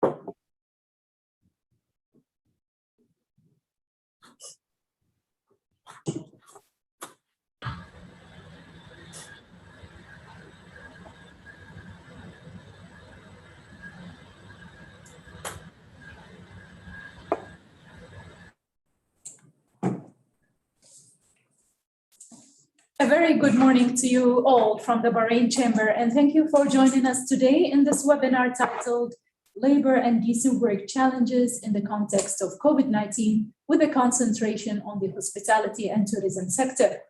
A very good morning to you all from the Bahrain Chamber, and thank you for joining us today in this webinar titled Labor and Decent Work Challenges in the Context of COVID-19, with a concentration on the hospitality and tourism sector.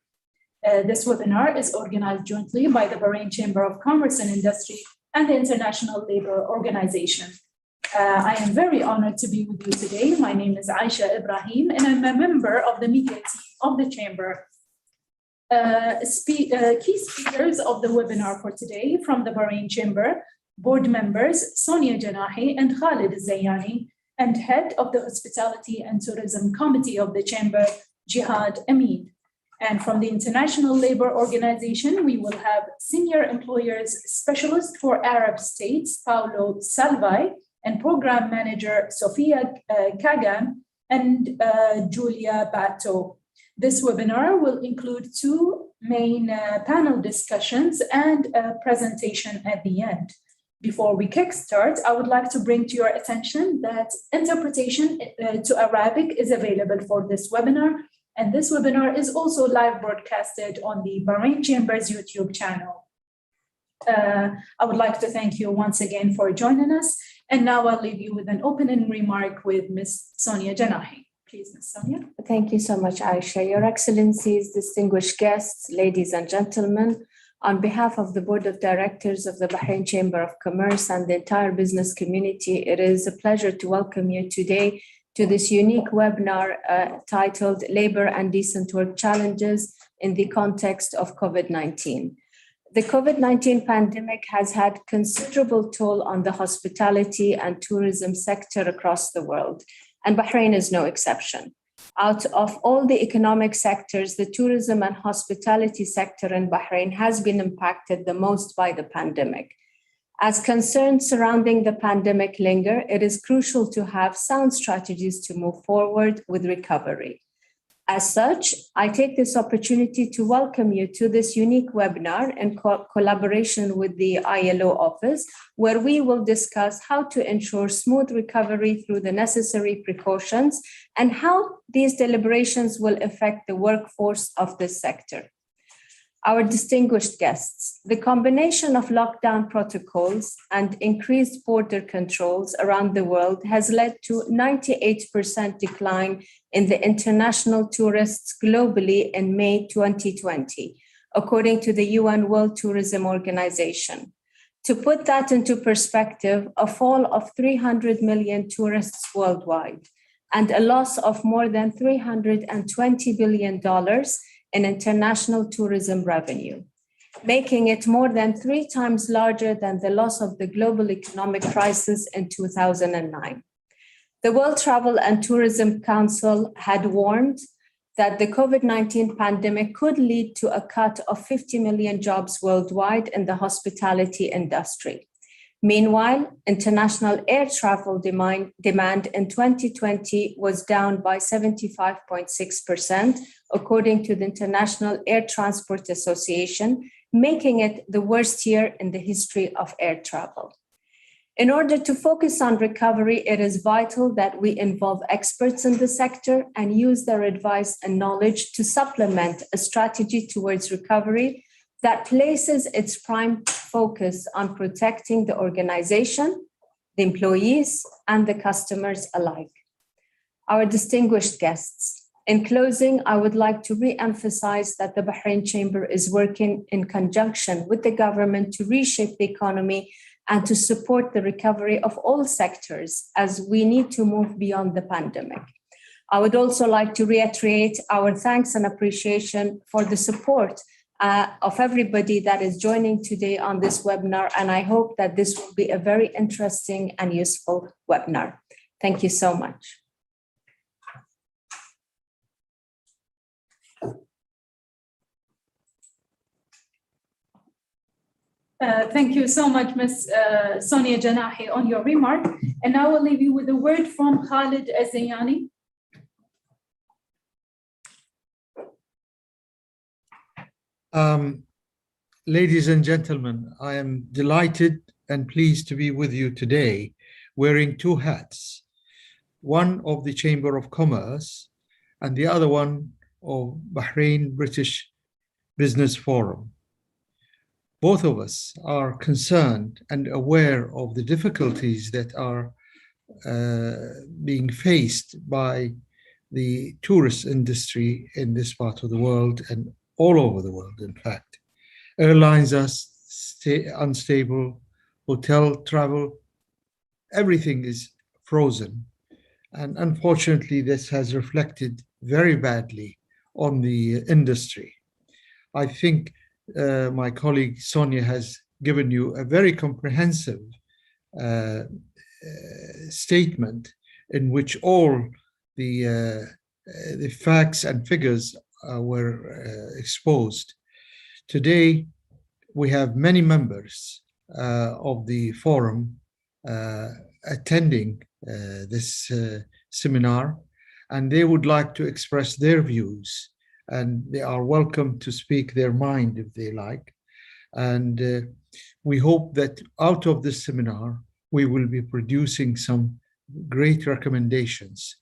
This webinar is organized jointly by the Bahrain Chamber of Commerce and Industry and the International Labour Organization. I am very honored to be with you today. My name is Aisha Ibrahim, and I'm a member of the media team of the Chamber. Key speakers of the webinar for today from the Bahrain Chamber, board members Sonia Janahi and Khalid Zayani, and head of the Hospitality and Tourism Committee of the Chamber, Jihad Amin. And from the International Labour Organization, we will have Senior Employers Specialist for Arab States, Paolo Salvai, and Program Manager, Sofia Kagan, and Julia Bato. This webinar will include two main panel discussions and a presentation at the end. Before we kickstart, I would like to bring to your attention that interpretation to Arabic is available for this webinar, and this webinar is also live broadcasted on the Bahrain Chamber's YouTube channel. I would like to thank you once again for joining us, and now I'll leave you with an opening remark with Ms. Sonia Janahi. Please, Ms. Sonia. Thank you so much, Aisha. Your Excellencies, distinguished guests, ladies and gentlemen, on behalf of the Board of Directors of the Bahrain Chamber of Commerce and the entire business community, it is a pleasure to welcome you today to this unique webinar titled Labor and Decent Work Challenges in the Context of COVID-19. The COVID-19 pandemic has had considerable toll on the hospitality and tourism sector across the world, and Bahrain is no exception. Out of all the economic sectors, the tourism and hospitality sector in Bahrain has been impacted the most by the pandemic. As concerns surrounding the pandemic linger, it is crucial to have sound strategies to move forward with recovery. As such, I take this opportunity to welcome you to this unique webinar in collaboration with the ILO office, where we will discuss how to ensure smooth recovery through the necessary precautions and how these deliberations will affect the workforce of this sector. Our distinguished guests, the combination of lockdown protocols and increased border controls around the world has led to 98% decline in the international tourists globally in May 2020, according to the UN World Tourism Organization. To put that into perspective, a fall of 300 million tourists worldwide and a loss of more than $320 billion in international tourism revenue, making it more than 3 times larger than the loss of the global economic crisis in 2009. The World Travel and Tourism Council had warned that the COVID-19 pandemic could lead to a cut of 50 million jobs worldwide in the hospitality industry. Meanwhile, international air travel demand in 2020 was down by 75.6%, according to the International Air Transport Association, making it the worst year in the history of air travel. In order to focus on recovery, it is vital that we involve experts in the sector and use their advice and knowledge to supplement a strategy towards recovery that places its prime focus on protecting the organization, the employees, and the customers alike. Our distinguished guests, in closing, I would like to re-emphasize that the Bahrain Chamber is working in conjunction with the government to reshape the economy and to support the recovery of all sectors as we need to move beyond the pandemic. I would also like to reiterate our thanks and appreciation for the support of everybody that is joining today on this webinar, and I hope that this will be a very interesting and useful webinar. Thank you so much. Thank you so much, Ms. Sonia Janahi, on your remark. And now I will leave you with a word from Khalid Azayani. Ladies and gentlemen, I am delighted and pleased to be with you today, wearing two hats, one of the Chamber of Commerce and the other one of Bahrain British Business Forum. Both of us are concerned and aware of the difficulties that are being faced by the tourist industry in this part of the world and all over the world, in fact. Airlines are unstable, hotel travel, everything is frozen. And unfortunately, this has reflected very badly on the industry. I think my colleague Sonia has given you a very comprehensive statement in which all the facts and figures were exposed. Today, we have many members of the forum attending this seminar, and they would like to express their views, and they are welcome to speak their mind if they like. And we hope that out of this seminar, we will be producing some great recommendations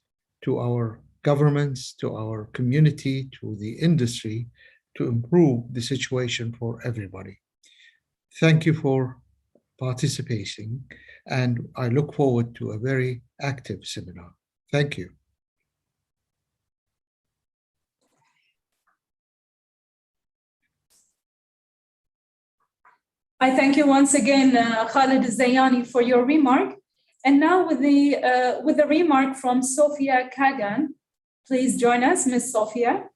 to our governments, to our community, to the industry, to improve the situation for everybody. Thank you for participating, and I look forward to a very active seminar. Thank you. I thank you once again, Khalid Zayani, for your remark. And now with the remark from Sophia Kagan. Please join us, Ms. Sophia.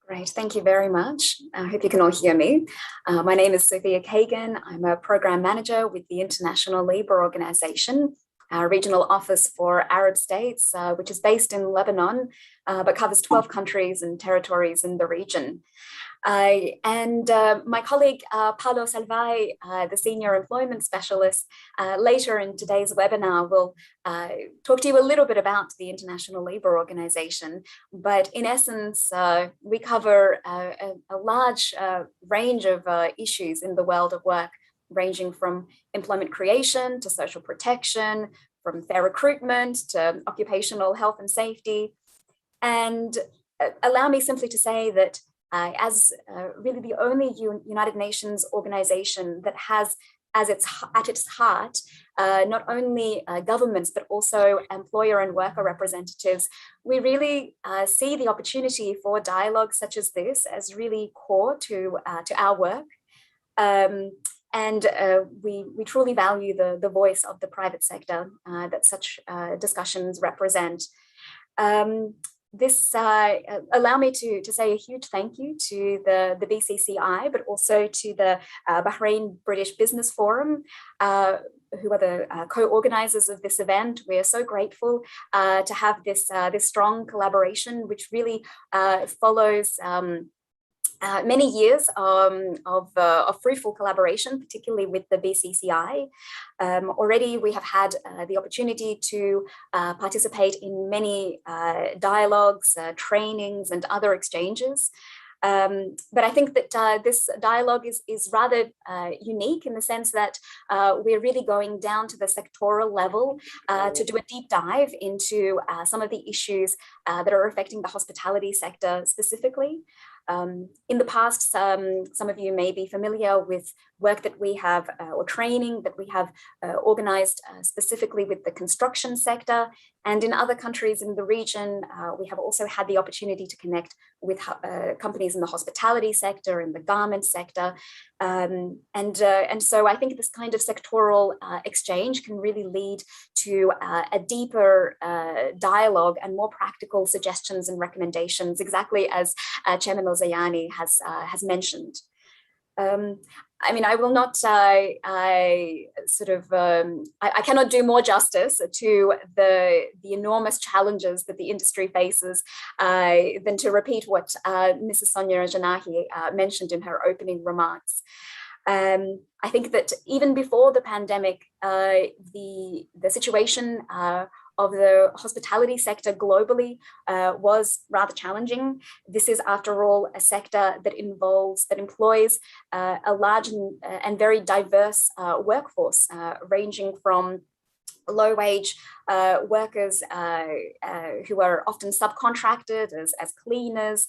Great, thank you very much. I hope you can all hear me. My name is Sophia Kagan. I'm a program manager with the International Labour Organization, our regional office for Arab states, which is based in Lebanon, but covers 12 countries and territories in the region. And my colleague, Paolo Salvai, the Senior Employment Specialist, later in today's webinar will talk to you a little bit about the International Labour Organization. But in essence, we cover a large range of issues in the world of work, ranging from employment creation to social protection, from fair recruitment to occupational health and safety. And allow me simply to say that as really the only United Nations organization that has at its heart not only governments, but also employer and worker representatives, we really see the opportunity for dialogue such as this as really core to our work. And we truly value the voice of the private sector that such discussions represent. Allow me to say a huge thank you to the BCCI, but also to the Bahrain British Business Forum, who are the co-organizers of this event. We are so grateful to have this strong collaboration, which really follows many years of fruitful collaboration, particularly with the BCCI. Already we have had the opportunity to participate in many dialogues, trainings, and other exchanges. But I think that this dialogue is rather unique in the sense that we're really going down to the sectoral level to do a deep dive into some of the issues that are affecting the hospitality sector specifically. In the past, some of you may be familiar with work that we have or training that we have organized specifically with the construction sector. And in other countries in the region, we have also had the opportunity to connect with companies in the hospitality sector, in the garment sector. And so I think this kind of sectoral exchange can really lead to a deeper dialogue and more practical suggestions and recommendations, exactly as Chairman Zayani has mentioned. I mean, I will not, I cannot do more justice to the enormous challenges that the industry faces than to repeat what Mrs. Sonia Janahi mentioned in her opening remarks. I think that even before the pandemic, the situation of the hospitality sector globally was rather challenging. This is, after all, a sector that employs a large and very diverse workforce, ranging from low-wage workers who are often subcontracted as cleaners,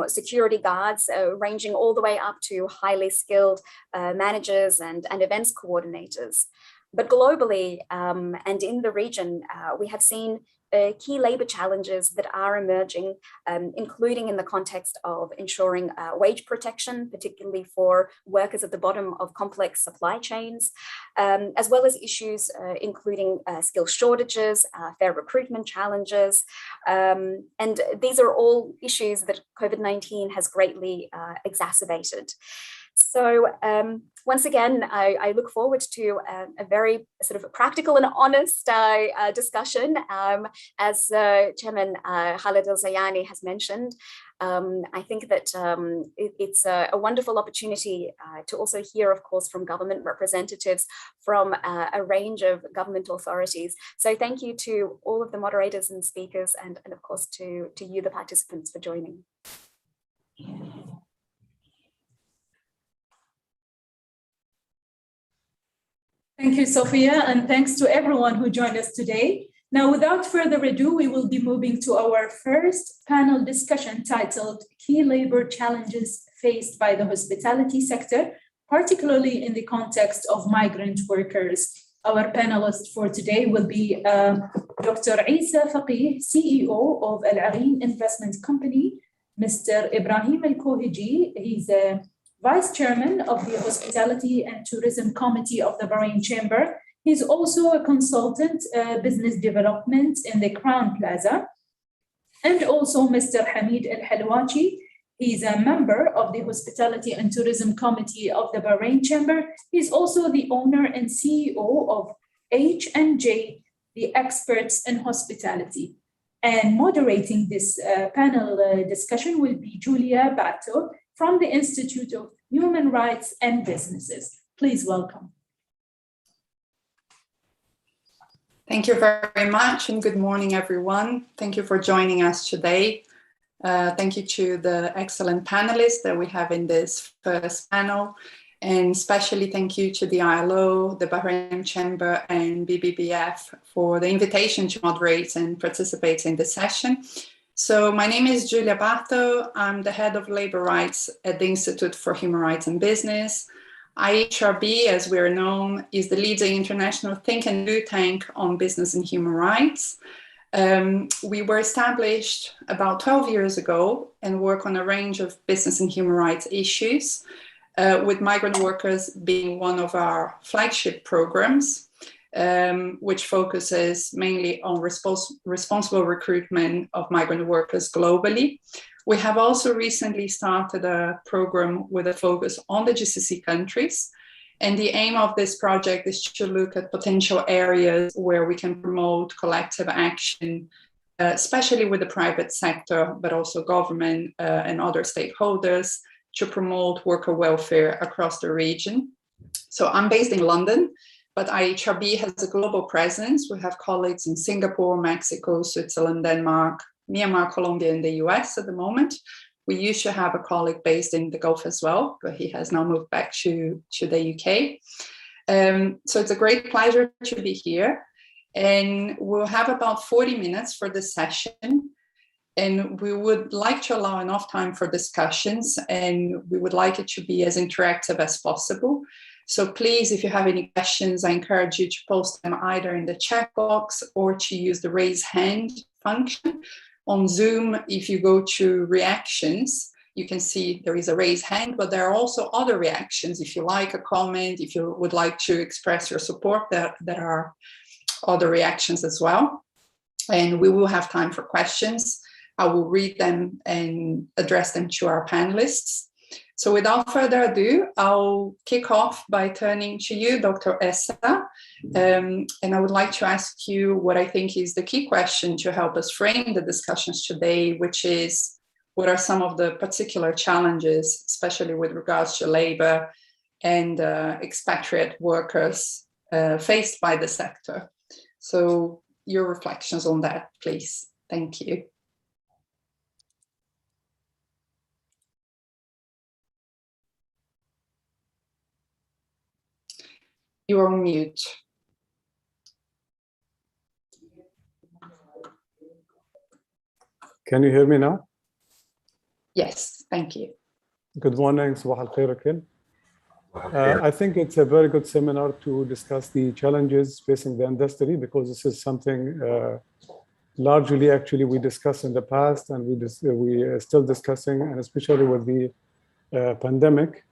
security guards, ranging all the way up to highly skilled managers and events coordinators. But globally and in the region, we have seen key labor challenges that are emerging, including in the context of ensuring wage protection, particularly for workers at the bottom of complex supply chains, as well as issues including skill shortages, fair recruitment challenges. And these are all issues that COVID-19 has greatly exacerbated. So once again, I look forward to a very sort of practical and honest discussion. As Chairman Khalid Al-Zayani has mentioned, I think that it's a wonderful opportunity to also hear, of course, from government representatives from a range of government authorities. So thank you to all of the moderators and speakers, and of course to you, the participants, for joining. Thank you, Sophia, and thanks to everyone who joined us today. Now, without further ado, we will be moving to our first panel discussion titled Key Labor Challenges Faced by the Hospitality Sector, particularly in the context of migrant workers. Our panelist for today will be Dr. Isa Faqih, CEO of Al Areen Investment Company, Mr. Ibrahim Al-Kohiji, he's a Vice Chairman of the Hospitality and Tourism Committee of the Bahrain Chamber. He's also a consultant business development in the Crown Plaza. And also Mr. Hamid Al-Halwachi. He's a member of the Hospitality and Tourism Committee of the Bahrain Chamber. He's also the owner and CEO of H&J, the Experts in Hospitality. And moderating this panel discussion will be Julia Bato, from the Institute of Human Rights and Businesses. Please welcome. Thank you very much, and good morning, everyone. Thank you for joining us today. Thank you to the excellent panelists that we have in this first panel, and especially thank you to the ILO, the Bahrain Chamber, and BBBF for the invitation to moderate and participate in this session. So my name is Julia Bato. I'm the head of labor rights at the Institute for Human Rights and Business. IHRB, as we're known, is the leading international think and do tank on business and human rights. We were established about 12 years ago and work on a range of business and human rights issues, with migrant workers being one of our flagship programs. Which focuses mainly on responsible recruitment of migrant workers globally. We have also recently started a program with a focus on the GCC countries. And the aim of this project is to look at potential areas where we can promote collective action, especially with the private sector, but also government and other stakeholders, to promote worker welfare across the region. So I'm based in London, but IHRB has a global presence. We have colleagues in Singapore, Mexico, Switzerland, Denmark, Myanmar, Colombia, and the US at the moment. We used to have a colleague based in the Gulf as well, but he has now moved back to the UK. So it's a great pleasure to be here. And we'll have about 40 minutes for this session. And we would like to allow enough time for discussions, and we would like it to be as interactive as possible. So please, if you have any questions, I encourage you to post them either in the chat box or to use the raise hand function. On Zoom, if you go to reactions, you can see there is a raise hand, but there are also other reactions. If you like a comment, if you would like to express your support, there are other reactions as well. And we will have time for questions. I will read them and address them to our panelists. So without further ado, I'll kick off by turning to you, Dr. Essa. And I would like to ask you what I think is the key question to help us frame the discussions today, which is, what are some of the particular challenges, especially with regards to labor, and expatriate workers faced by the sector. So your reflections on that, please. Thank you. You're on mute. Can you hear me now? Yes, thank you. Good morning. Sabah al-khair again. I think it's a very good seminar to discuss the challenges facing the industry, because this is something largely actually we discussed in the past, and we are still discussing, and especially with the pandemic.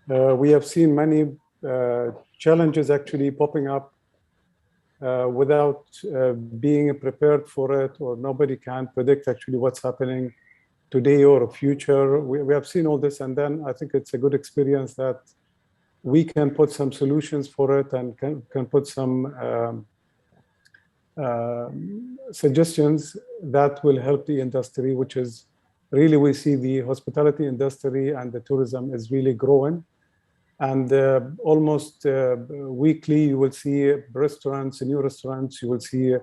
We have seen many challenges actually popping up without being prepared for it, or nobody can predict actually what's happening today or future. We have seen all this, and then I think it's a good experience that we can put some solutions for it, and can put some suggestions that will help the industry, which is really, we see the hospitality industry and the tourism is really growing. And almost weekly, you will see restaurants, new restaurants, you will see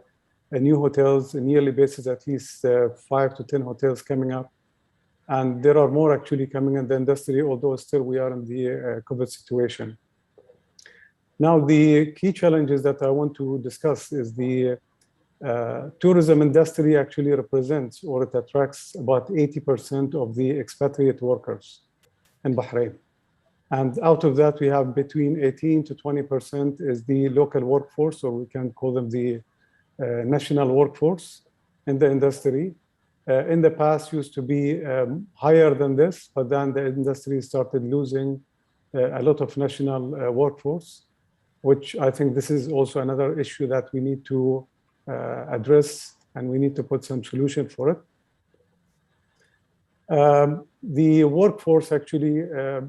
new hotels, on a yearly basis, at least 5 to 10 hotels coming up. And there are more actually coming in the industry, although still we are in the COVID situation. Now, the key challenges that I want to discuss is the tourism industry actually represents, or it attracts, about 80% of the expatriate workers in Bahrain. And out of that, we have between 18 to 20% is the local workforce, or we can call them the national workforce in the industry. In the past used to be higher than this, but then the industry started losing a lot of national workforce, which I think this is also another issue that we need to address, and we need to put some solution for it. The workforce actually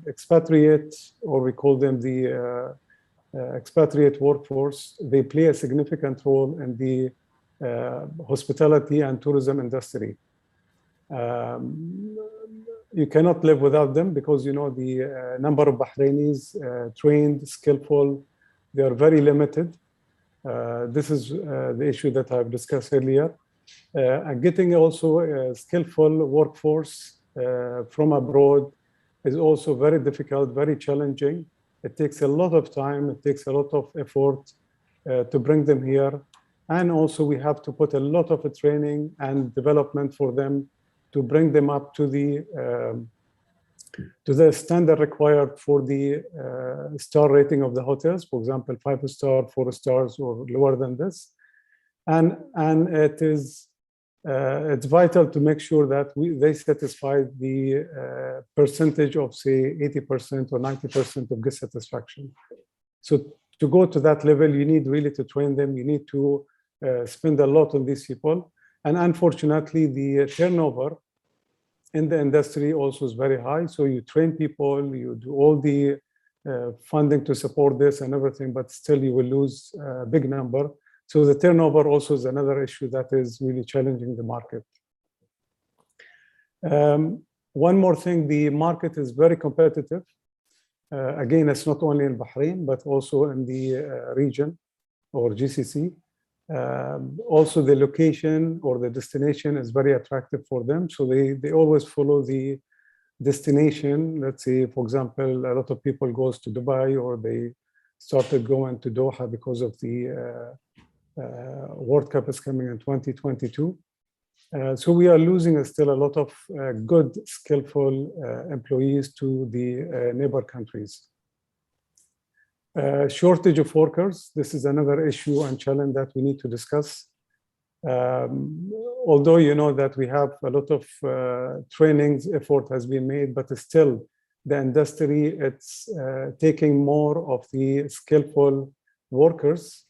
expatriate, or we call them the expatriate workforce, they play a significant role in the hospitality and tourism industry. You cannot live without them, because you know the number of Bahrainis trained, skillful, they are very limited. This is the issue that I've discussed earlier. And getting also a skillful workforce from abroad is also very difficult, very challenging. It takes a lot of time, it takes a lot of effort to bring them here. And also we have to put a lot of training and development for them to bring them up to the standard required for the star rating of the hotels, for example, 5-star, 4 stars, or lower than this. And it is it's vital to make sure that they satisfy the percentage of, say, 80% or 90% of guest satisfaction. So to go to that level, you need really to train them. You need to spend a lot on these people. And unfortunately, the turnover in the industry also is very high. So you train people, you do all the funding to support this and everything, but still you will lose a big number. So the turnover also is another issue that is really challenging the market. One more thing, the market is very competitive. Again, it's not only in Bahrain, but also in the region or GCC. Also the location or the destination is very attractive for them. So they always follow the destination. Let's say, for example, a lot of people goes to Dubai, or they started going to Doha because of the World Cup is coming in 2022. So we are losing still a lot of good, skillful employees to the neighbor countries. Shortage of workers. This is another issue and challenge that we need to discuss. Although you know that we have a lot of trainings, effort has been made, but still the industry, it's taking more of the skillful workers.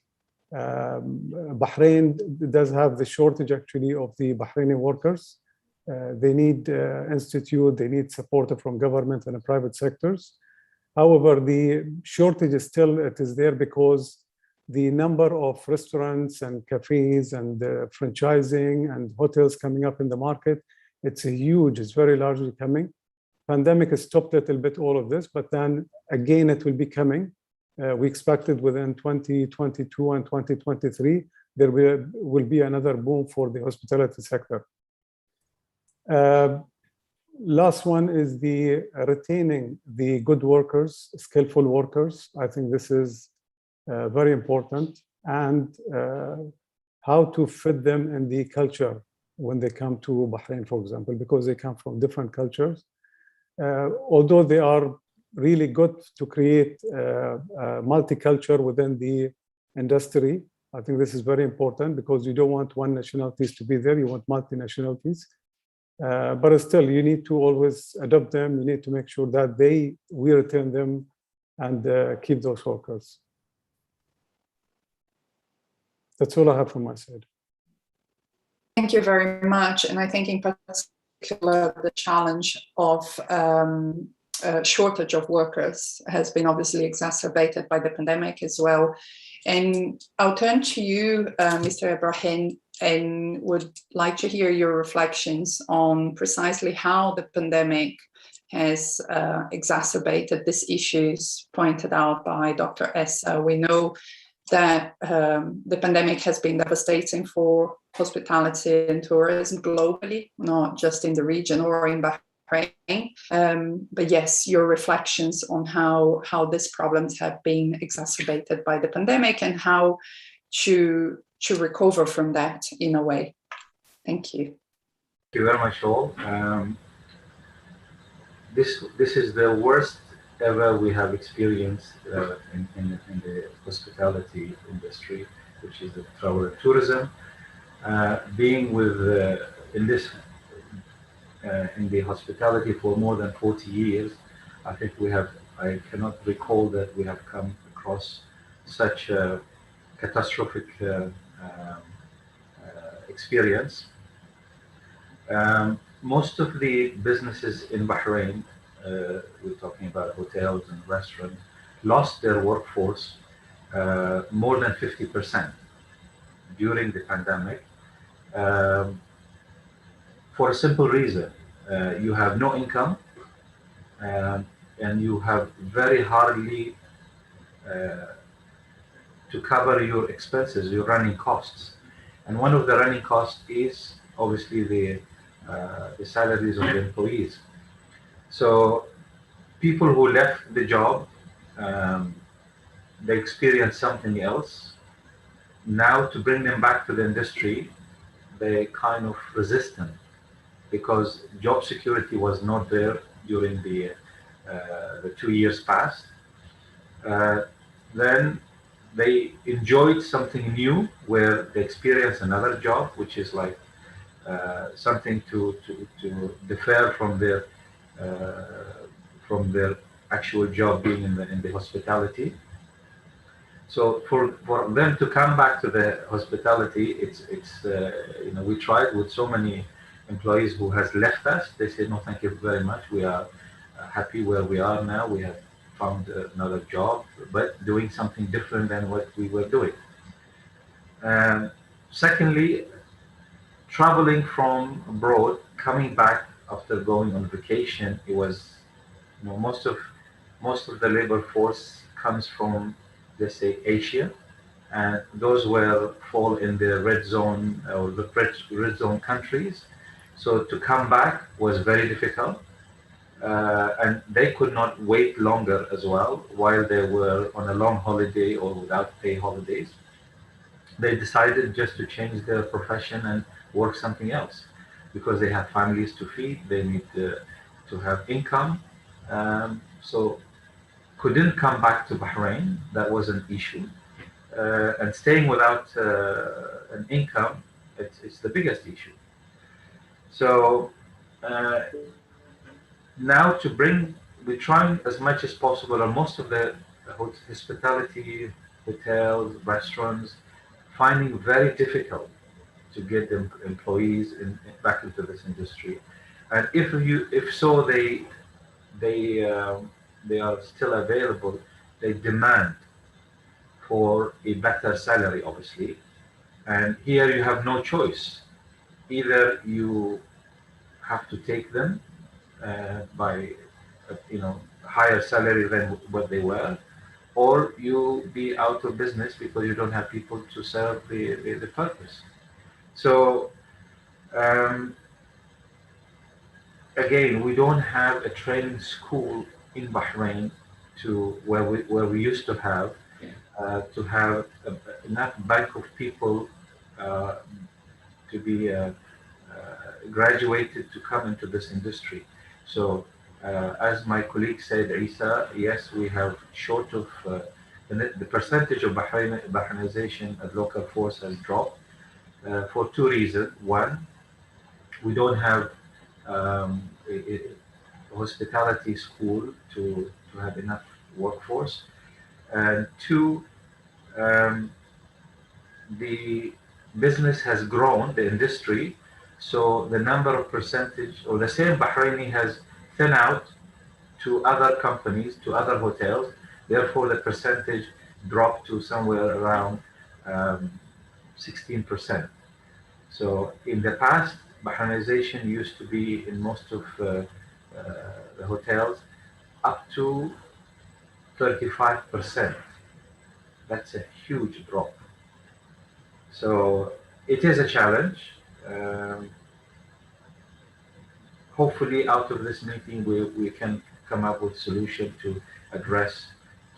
Bahrain does have the shortage actually of the Bahraini workers. They need institute, they need support from government and the private sectors. However, the shortage is still, it is there because the number of restaurants and cafes and franchising and hotels coming up in the market, it's huge, it's very largely coming. pandemic has stopped a little bit all of this, but then again, it will be coming. We expected within 2022 and 2023, there will be another boom for the hospitality sector. Last one is the retaining the good workers, skillful workers. I think this is very important, and how to fit them in the culture when they come to Bahrain, for example, because they come from different cultures. Although they are really good to create multicultural within the industry, I think this is very important because you don't want one nationalities to be there, you want multi-nationalities. But still, you need to always adopt them. You need to make sure that we retain them and keep those workers. That's all I have from my side. Thank you very much. And I think in particular, the challenge of shortage of workers has been obviously exacerbated by the pandemic as well. And I'll turn to you, Mr. Ibrahim, and would like to hear your reflections on precisely how the pandemic has exacerbated these issues pointed out by Dr. Essa. We know that the pandemic has been devastating for hospitality and tourism globally, not just in the region or in Bahrain. But yes, your reflections on how these problems have been exacerbated by the pandemic and how to recover from that in a way. Thank you. Thank you very much, all. This is the worst ever we have experienced in the hospitality industry, which is the travel and tourism. Being with in the hospitality for more than 40 years, I think I cannot recall that we have come across such a catastrophic experience. Most of the businesses in Bahrain, we're talking about hotels and restaurants, lost their workforce more than 50% during the pandemic, for a simple reason. You have no income, and you have very hardly to cover your expenses, your running costs. And one of the running costs is obviously the salaries of the employees. So people who left the job, they experienced something else. Now to bring them back to the industry, they kind of resistant because job security was not there during the 2 years past. Then they enjoyed something new where they experienced another job, which is like something to defer from their actual job being in the hospitality. So for them to come back to the hospitality, it's we tried with so many employees who has left us. They said, no, thank you very much. We are happy where we are now. We have found another job, but doing something different than what we were doing. Secondly, traveling from abroad, coming back after going on vacation, it was, most of the labor force comes from, let's say, Asia, and those fall in the red zone or the red zone countries. So to come back was very difficult. And they could not wait longer as well while they were on a long holiday or without pay holidays. They decided just to change their profession and work something else because they have families to feed, they need to have income. So couldn't come back to Bahrain, that was an issue. And staying without an income, it's the biggest issue. So now we're trying as much as possible, and most of the hospitality, hotels, restaurants, finding very difficult to get them employees back into this industry. And if so, they are still available, they demand for a better salary, obviously. And here you have no choice. Either you have to take them by higher salary than what they were, or you be out of business because you don't have people to serve the purpose. So um, again, we don't have a training school in Bahrain to where we used to have enough bank of people uh, to be graduated to come into this industry. So, as my colleague said, Isa, yes, we have short of the percentage of Bahrainization at local force has dropped for two reasons. One, we don't have a hospitality school to have enough workforce, and two, um, the business has grown, the industry, so the number of percentage, or the same Bahraini has thin out to other companies, to other hotels, therefore the percentage dropped to somewhere around 16%. So in the past, Bahrainization used to be in most of the hotels up to 35%. That's a huge drop. So it is a challenge. Um, Hopefully, out of this meeting, we can come up with solution to address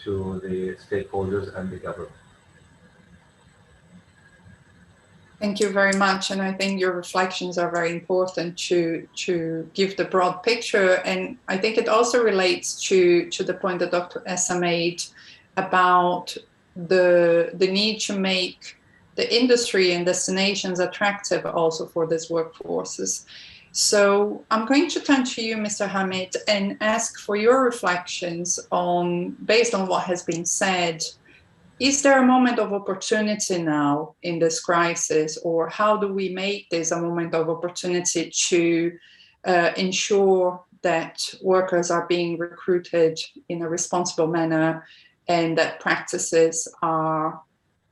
to the stakeholders and the government. Thank you very much. And I think your reflections are very important to give the broad picture. And I think it also relates to the point that Dr. Essa made about the need to make the industry and destinations attractive also for these workforces. So I'm going to turn to you, Mr. Hamid, and ask for your reflections on, based on what has been said, is there a moment of opportunity now in this crisis, or how do we make this a moment of opportunity to ensure that workers are being recruited in a responsible manner and that practices are,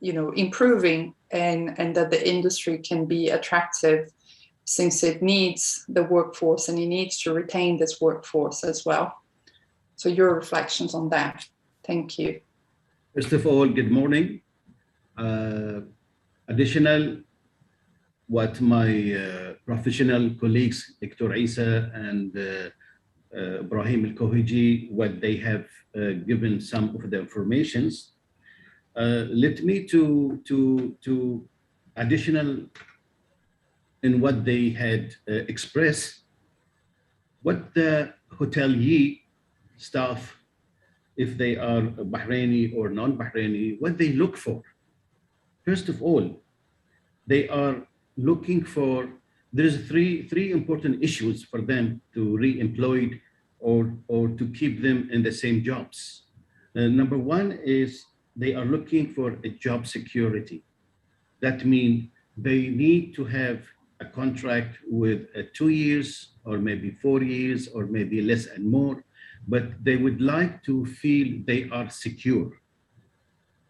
improving and that the industry can be attractive, since it needs the workforce and it needs to retain this workforce as well? So your reflections on that. Thank you. First of all, good morning. Additional what my professional colleagues, Dr. Isa and Ibrahim Al-Kohiji, what they have given some of the informations. Let me to additional in what they had expressed, what the hotelier staff, if they are Bahraini or non-Bahraini, what they look for. First of all, they are looking for, there's three important issues for them to re-employ or to keep them in the same jobs. Number one is they are looking for a job security. That means they need to have a contract with 2 years or maybe 4 years or maybe less and more, but they would like to feel they are secure.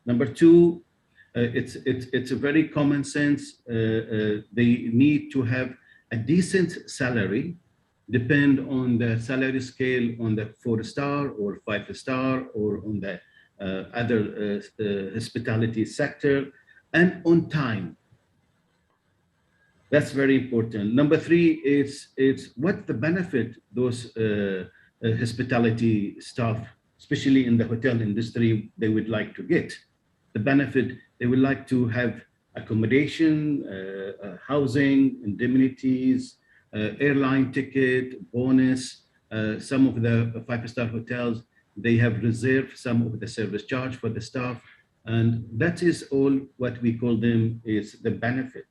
Number two, it's a very common sense. They need to have a decent salary, depend on the salary scale on the 4-star or 5-star or on the other hospitality sector, and on time. That's very important. Number three, it's what the benefit those hospitality staff, especially in the hotel industry, they would like to get. The benefit, they would like to have accommodation, housing, indemnities, airline ticket, bonus. Some of the 5-star hotels, they have reserved some of the service charge for the staff. And that is all what we call them is the benefit.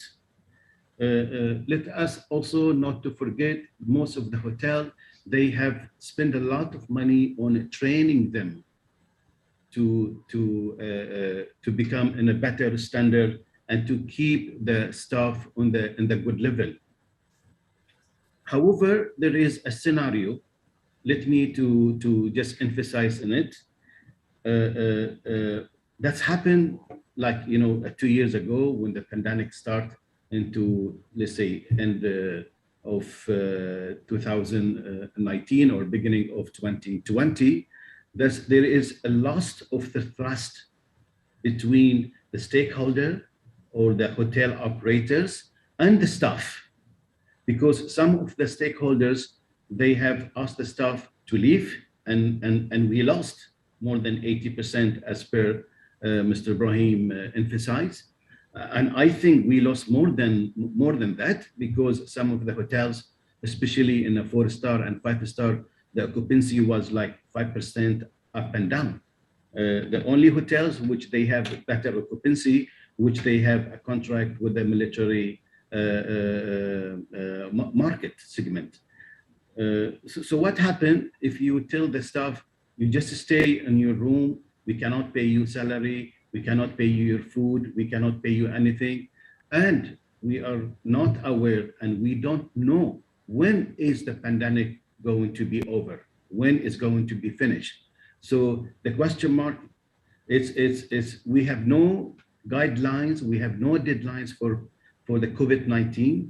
Let us also not to forget, most of the hotel, they have spent a lot of money on training them to become in a better standard and to keep the staff on the good level. However, there is a scenario. Let me to just emphasize in it. That's happened like 2 years ago when the pandemic started into, let's say, end of 2019 or beginning of 2020, there is a loss of the trust between the stakeholder or the hotel operators and the staff, because some of the stakeholders, they have asked the staff to leave, and we lost more than 80%, as per Mr. Ibrahim emphasized. And I think we lost more than that, because some of the hotels, especially in a 4-star and 5-star, the occupancy was like 5% up and down. The only hotels which they have better occupancy, which they have a contract with the military market segment. So what happened if you tell the staff, you just stay in your room, we cannot pay you salary, we cannot pay you your food, we cannot pay you anything, and we are not aware and we don't know when is the pandemic going to be over, when it's going to be finished. So the question mark is we have no guidelines, we have no deadlines for the COVID-19,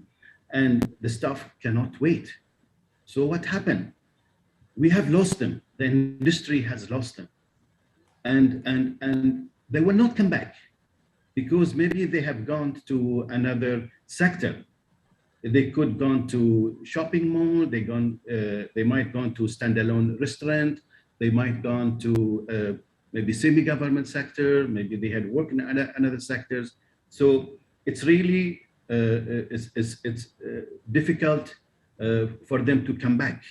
and the staff cannot wait. So what happened? We have lost them. The industry has lost them, and they will not come back, because maybe they have gone to another sector. They could gone to shopping mall. They might gone to standalone restaurant. They might gone to maybe semi-government sector. Maybe they had worked in another sectors. So it's really it's difficult for them to come back,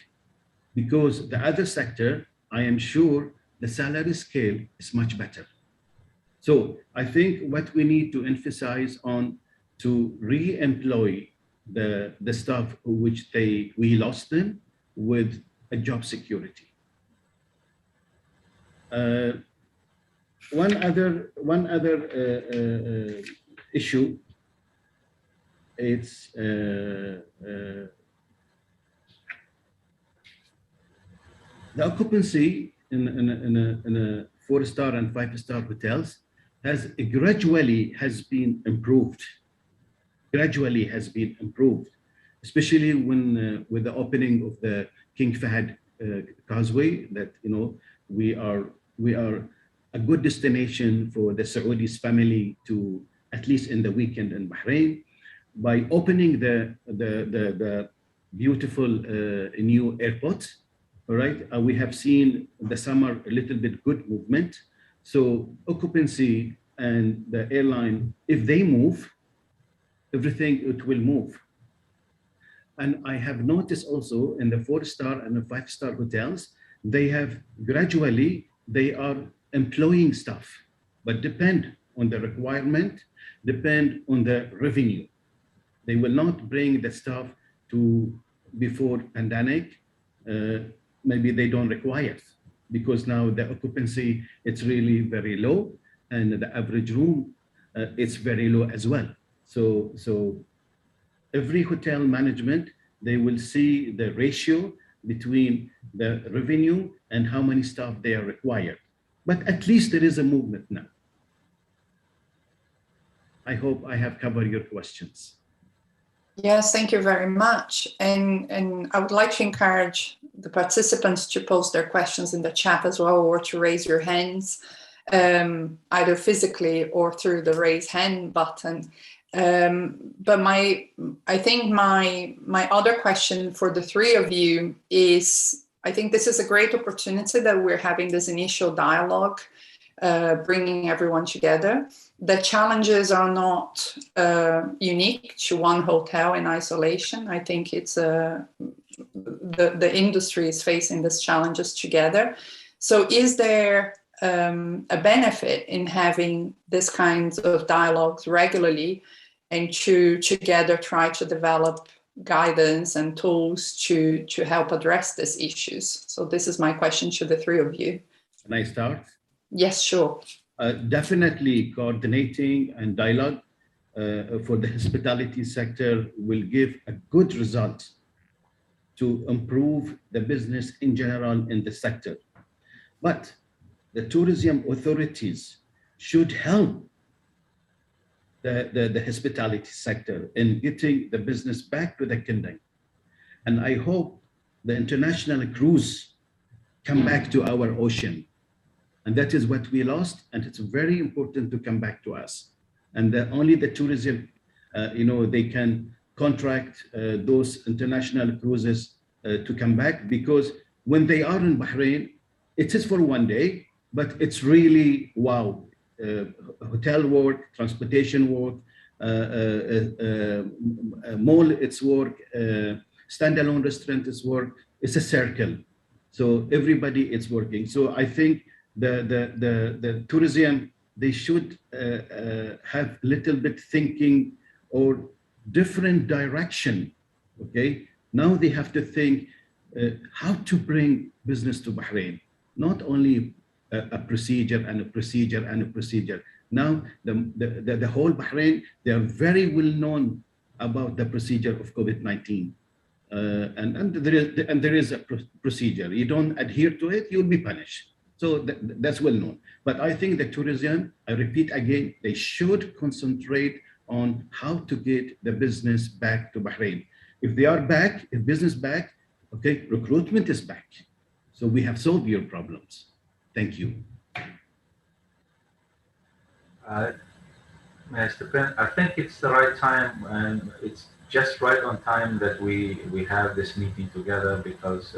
because the other sector, I am sure the salary scale is much better. So I think what we need to emphasize on to re-employ the staff which we lost them with a job security. One other issue, it's the occupancy in a 4-star and 5-star hotels has been improved. Gradually has been improved, especially when with the opening of the King Fahd Causeway. That we are a good destination for the Saudis family to, at least in the weekend in Bahrain. By opening the beautiful new airport, all right, we have seen the summer a little bit good movement. So occupancy and the airline, if they move, everything it will move. And I have noticed also in the 4-star and the 5-star hotels, they have gradually, they are employing staff, but depend on the requirement, depend on the revenue. They will not bring the staff to before pandemic. Maybe they don't require, because now the occupancy, it's really very low, and the average room, it's very low as well. So every hotel management, they will see the ratio between the revenue and how many staff they are required. But at least there is a movement now. I hope I have covered your questions. Yes, thank you very much. And I would like to encourage the participants to post their questions in the chat as well, or to raise your hands, either physically or through the raise hand button. But I think my other question for the three of you is, I think this is a great opportunity that we're having this initial dialogue, bringing everyone together. The challenges are not unique to one hotel in isolation. I think it's the industry is facing these challenges together. So is there a benefit in having this kinds of dialogues regularly, and to together try to develop guidance and tools to help address these issues? So this is my question to the three of you. Can I start? Yes, sure. Definitely coordinating and dialogue for the hospitality sector will give a good result to improve the business in general in the sector. But the tourism authorities should help the hospitality sector in getting the business back to the kingdom. And I hope the international cruise come back to our ocean. And that is what we lost. And it's very important to come back to us. And only the tourism, they can contract those international cruises to come back, because when they are in Bahrain, it is for one day, but it's really wow. Hotel work, transportation work, mall it's work, standalone restaurant is work. It's a circle. So everybody is working. So I think the tourism, they should have a little bit thinking or different direction. Okay, now they have to think how to bring business to Bahrain, not only a procedure and a procedure and a procedure. Now the whole Bahrain, they are very well known about the procedure of COVID-19. And there is a procedure. You don't adhere to it, you'll be punished. So that's well known. But I think the tourism, I repeat again, they should concentrate on how to get the business back to Bahrain. If they are back, if business back, okay, recruitment is back. So we have solved your problems. Thank you. Mr. Penn, I think it's the right time, and it's just right on time that we have this meeting together, because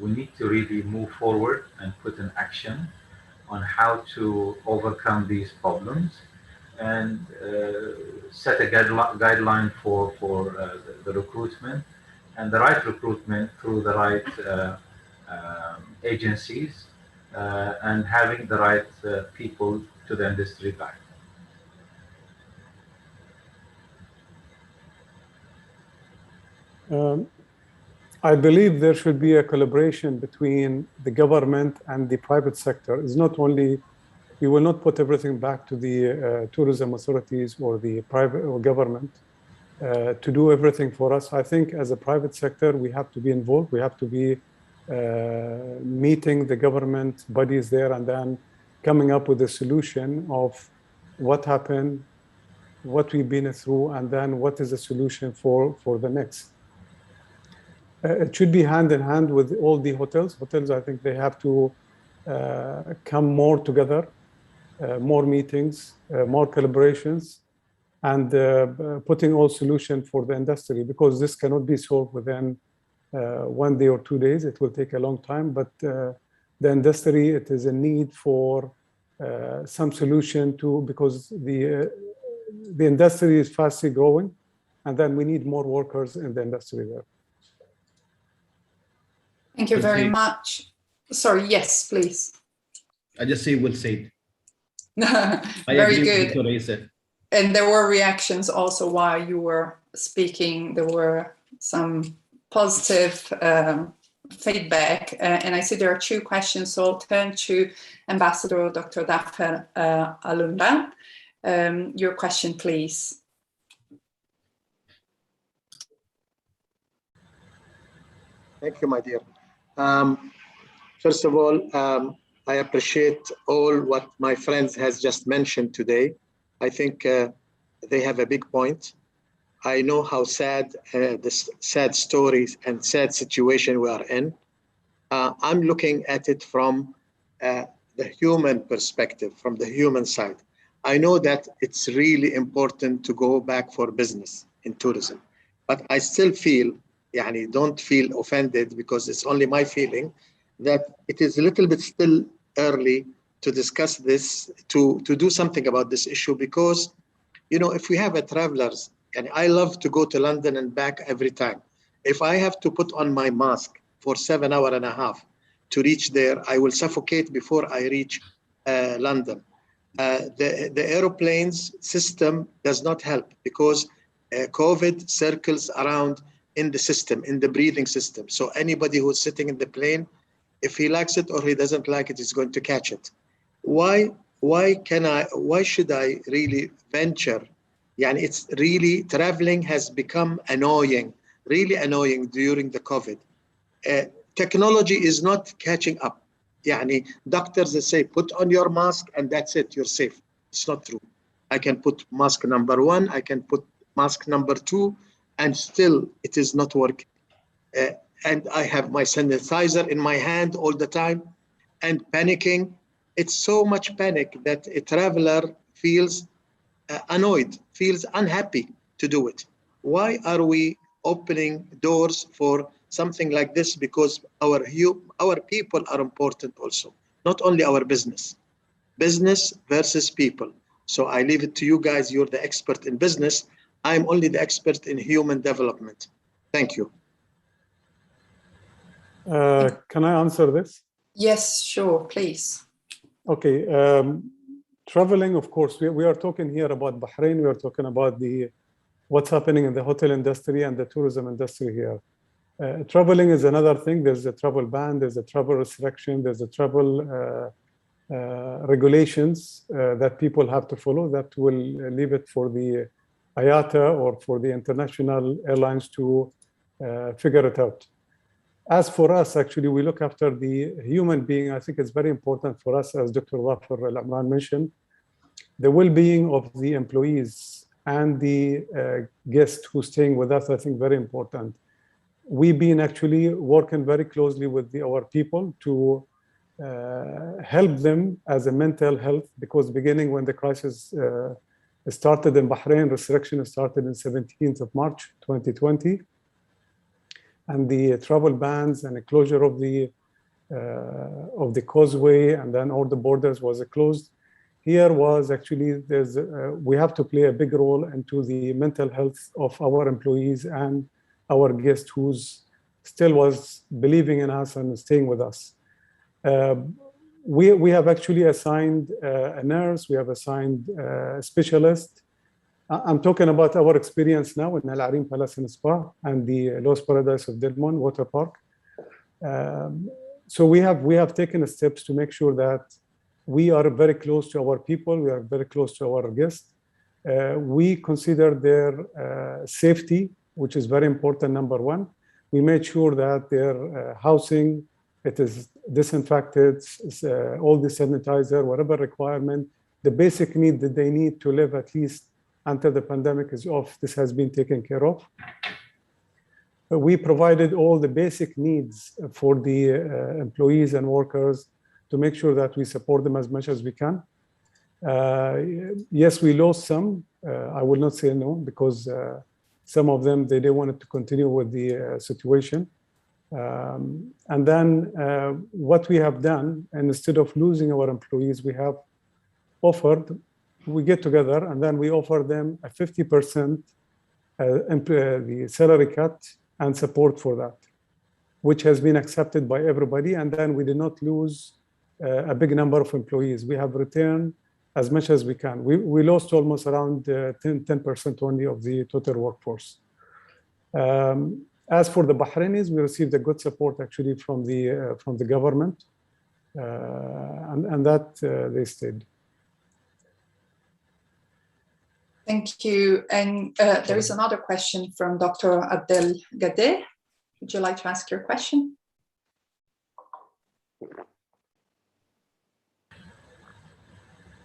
we need to really move forward and put in action on how to overcome these problems and set a guideline for the recruitment, and the right recruitment through the right agencies, and having the right people to the industry back. I believe there should be a collaboration between the government and the private sector. It's not only, we will not put everything back to the tourism authorities or the private or government to do everything for us. I think as a private sector, we have to be involved. We have to be meeting the government bodies there and then coming up with a solution of what happened, what we've been through, and then what is the solution for the next. It should be hand in hand with all the hotels. Hotels, I think they have to come more together, more meetings, more collaborations, and putting all solutions for the industry, because this cannot be solved within 1 day or 2 days. It will take a long time, but the industry, it is a need for some solution to, because the industry is fastly growing, and then we need more workers in the industry there. Thank you very much. Sorry, yes, please. I just say we'll say Very good. And there were reactions also while you were speaking. There were some positive feedback. And I see there are 2 questions, so I'll turn to Ambassador Dr. Dafer Alunda. Your question, please. Thank you, my dear. First of all, I appreciate all what my friends has just mentioned today. I think they have a big point. I know how sad this sad stories and sad situation we are in. I'm looking at it from the human perspective, from the human side. I know that it's really important to go back for business in tourism, but I still feel, don't feel offended, because it's only my feeling, that it is a little bit still early to discuss this, to do something about this issue, because, if we have a travelers, and I love to go to London and back every time. If I have to put on my mask for 7.5 hours to reach there, I will suffocate before I reach London. The aeroplanes system does not help, because COVID circles around in the system, in the breathing system. So anybody who's sitting in the plane, if he likes it or he doesn't like it, is going to catch it. Why should I really venture? It's really, traveling has become annoying, really annoying during the COVID. Technology is not catching up. Doctors, they say, put on your mask and that's it, you're safe. It's not true. I can put mask number 1, I can put mask number 2, and still it is not working. and I have my sanitizer in my hand all the time and panicking. It's so much panic that a traveler feels annoyed, feels unhappy to do it. Why are we opening doors for something like this? Because our people are important also, not only our business versus people. So I leave it to you guys. You're the expert in business. I'm only the expert in human development. Thank you. Can I answer this? Yes, sure, please. Okay. Traveling, of course, we are talking here about Bahrain. We are talking about what's happening in the hotel industry and the tourism industry here. Traveling is another thing. There's a travel ban, there's a travel restriction, there's a travel regulations that people have to follow that will leave it for the IATA or for the international airlines to figure it out. As for us, actually, we look after the human being. I think it's very important for us, as Dr. Wafir Al-Amran mentioned, the well-being of the employees and the guests who are staying with us, I think very important. We've been actually working very closely with our people to help them as a mental health, because beginning when the crisis started in Bahrain, restriction started in 17th of March, 2020. And the travel bans and the closure of the causeway, and then all the borders was closed. Here was actually, we have to play a big role into the mental health of our employees and our guests who still was believing in us and staying with us. We have actually assigned a nurse, we have assigned a specialist. I'm talking about our experience now in Al Areem Palace and Spa and the Los Paradise of Delmon Water Park. So we have taken steps to make sure that we are very close to our people, we are very close to our guests. We consider their safety, which is very important, number one. We made sure that their housing, it is disinfected, all the sanitizer, whatever requirement, the basic need that they need to live at least until the pandemic is off, this has been taken care of. We provided all the basic needs for the employees and workers to make sure that we support them as much as we can. Yes, we lost some. I will not say no, because some of them, they wanted to continue with the situation. And then what we have done, and instead of losing our employees, we have offered, we get together and then we offer them a 50% the salary cut and support for that, which has been accepted by everybody. And then we did not lose a big number of employees. We have returned as much as we can. We lost almost around 10% only of the total workforce. As for the Bahrainis, we received a good support actually from the government, and that they stayed. Thank you. And there is another question from Dr. Abdel Gadeh. Would you like to ask your question?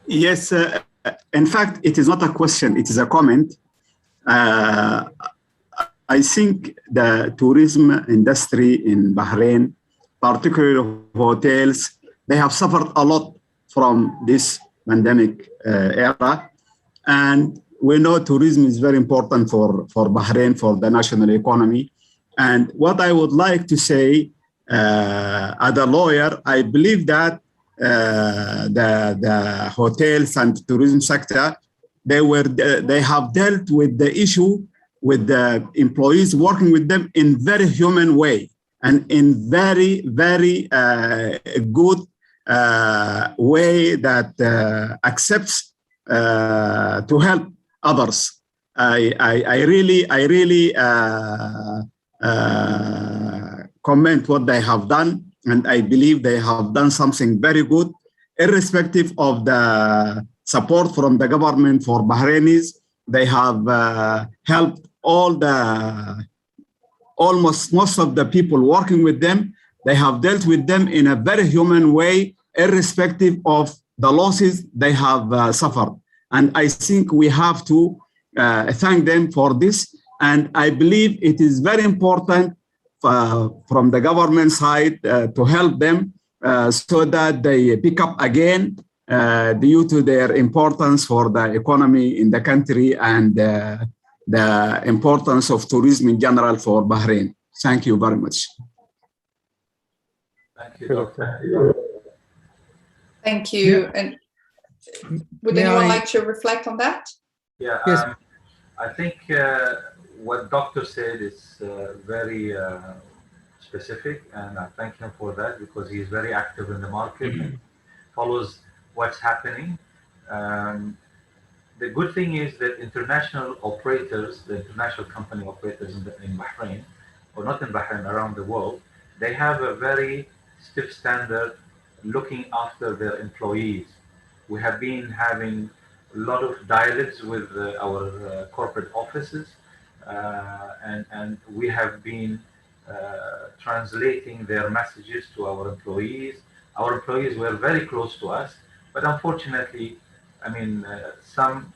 Yes, in fact, it is not a question, it is a comment. I think the tourism industry in Bahrain, particularly hotels, they have suffered a lot from this pandemic era. And we know tourism is very important for Bahrain, for the national economy. And what I would like to say, as a lawyer, I believe that the hotels and tourism sector, they have dealt with the issue with the employees, working with them in very human way and in very, very good way that accepts to help others. I really comment what they have done, and I believe they have done something very good, irrespective of the support from the government for Bahrainis. They have helped almost most of the people working with them. They have dealt with them in a very human way, irrespective of the losses they have suffered. And I think we have to thank them for this. And I believe it is very important from the government side to help them so that they pick up again due to their importance for the economy in the country and the importance of tourism in general for Bahrain. Thank you very much. Thank you, Doctor. Thank you. And would anyone like to reflect on that? Yeah, Yes. I think what Doctor said is very specific, and I thank him for that because he is very active in the market and follows what's happening. The good thing is that international operators, the international company operators in Bahrain, or not in Bahrain, around the world, they have a very stiff standard looking after their employees. We have been having a lot of dialogues with our corporate offices, and we have been translating their messages to our employees. Our employees were very close to us, but unfortunately, I mean, some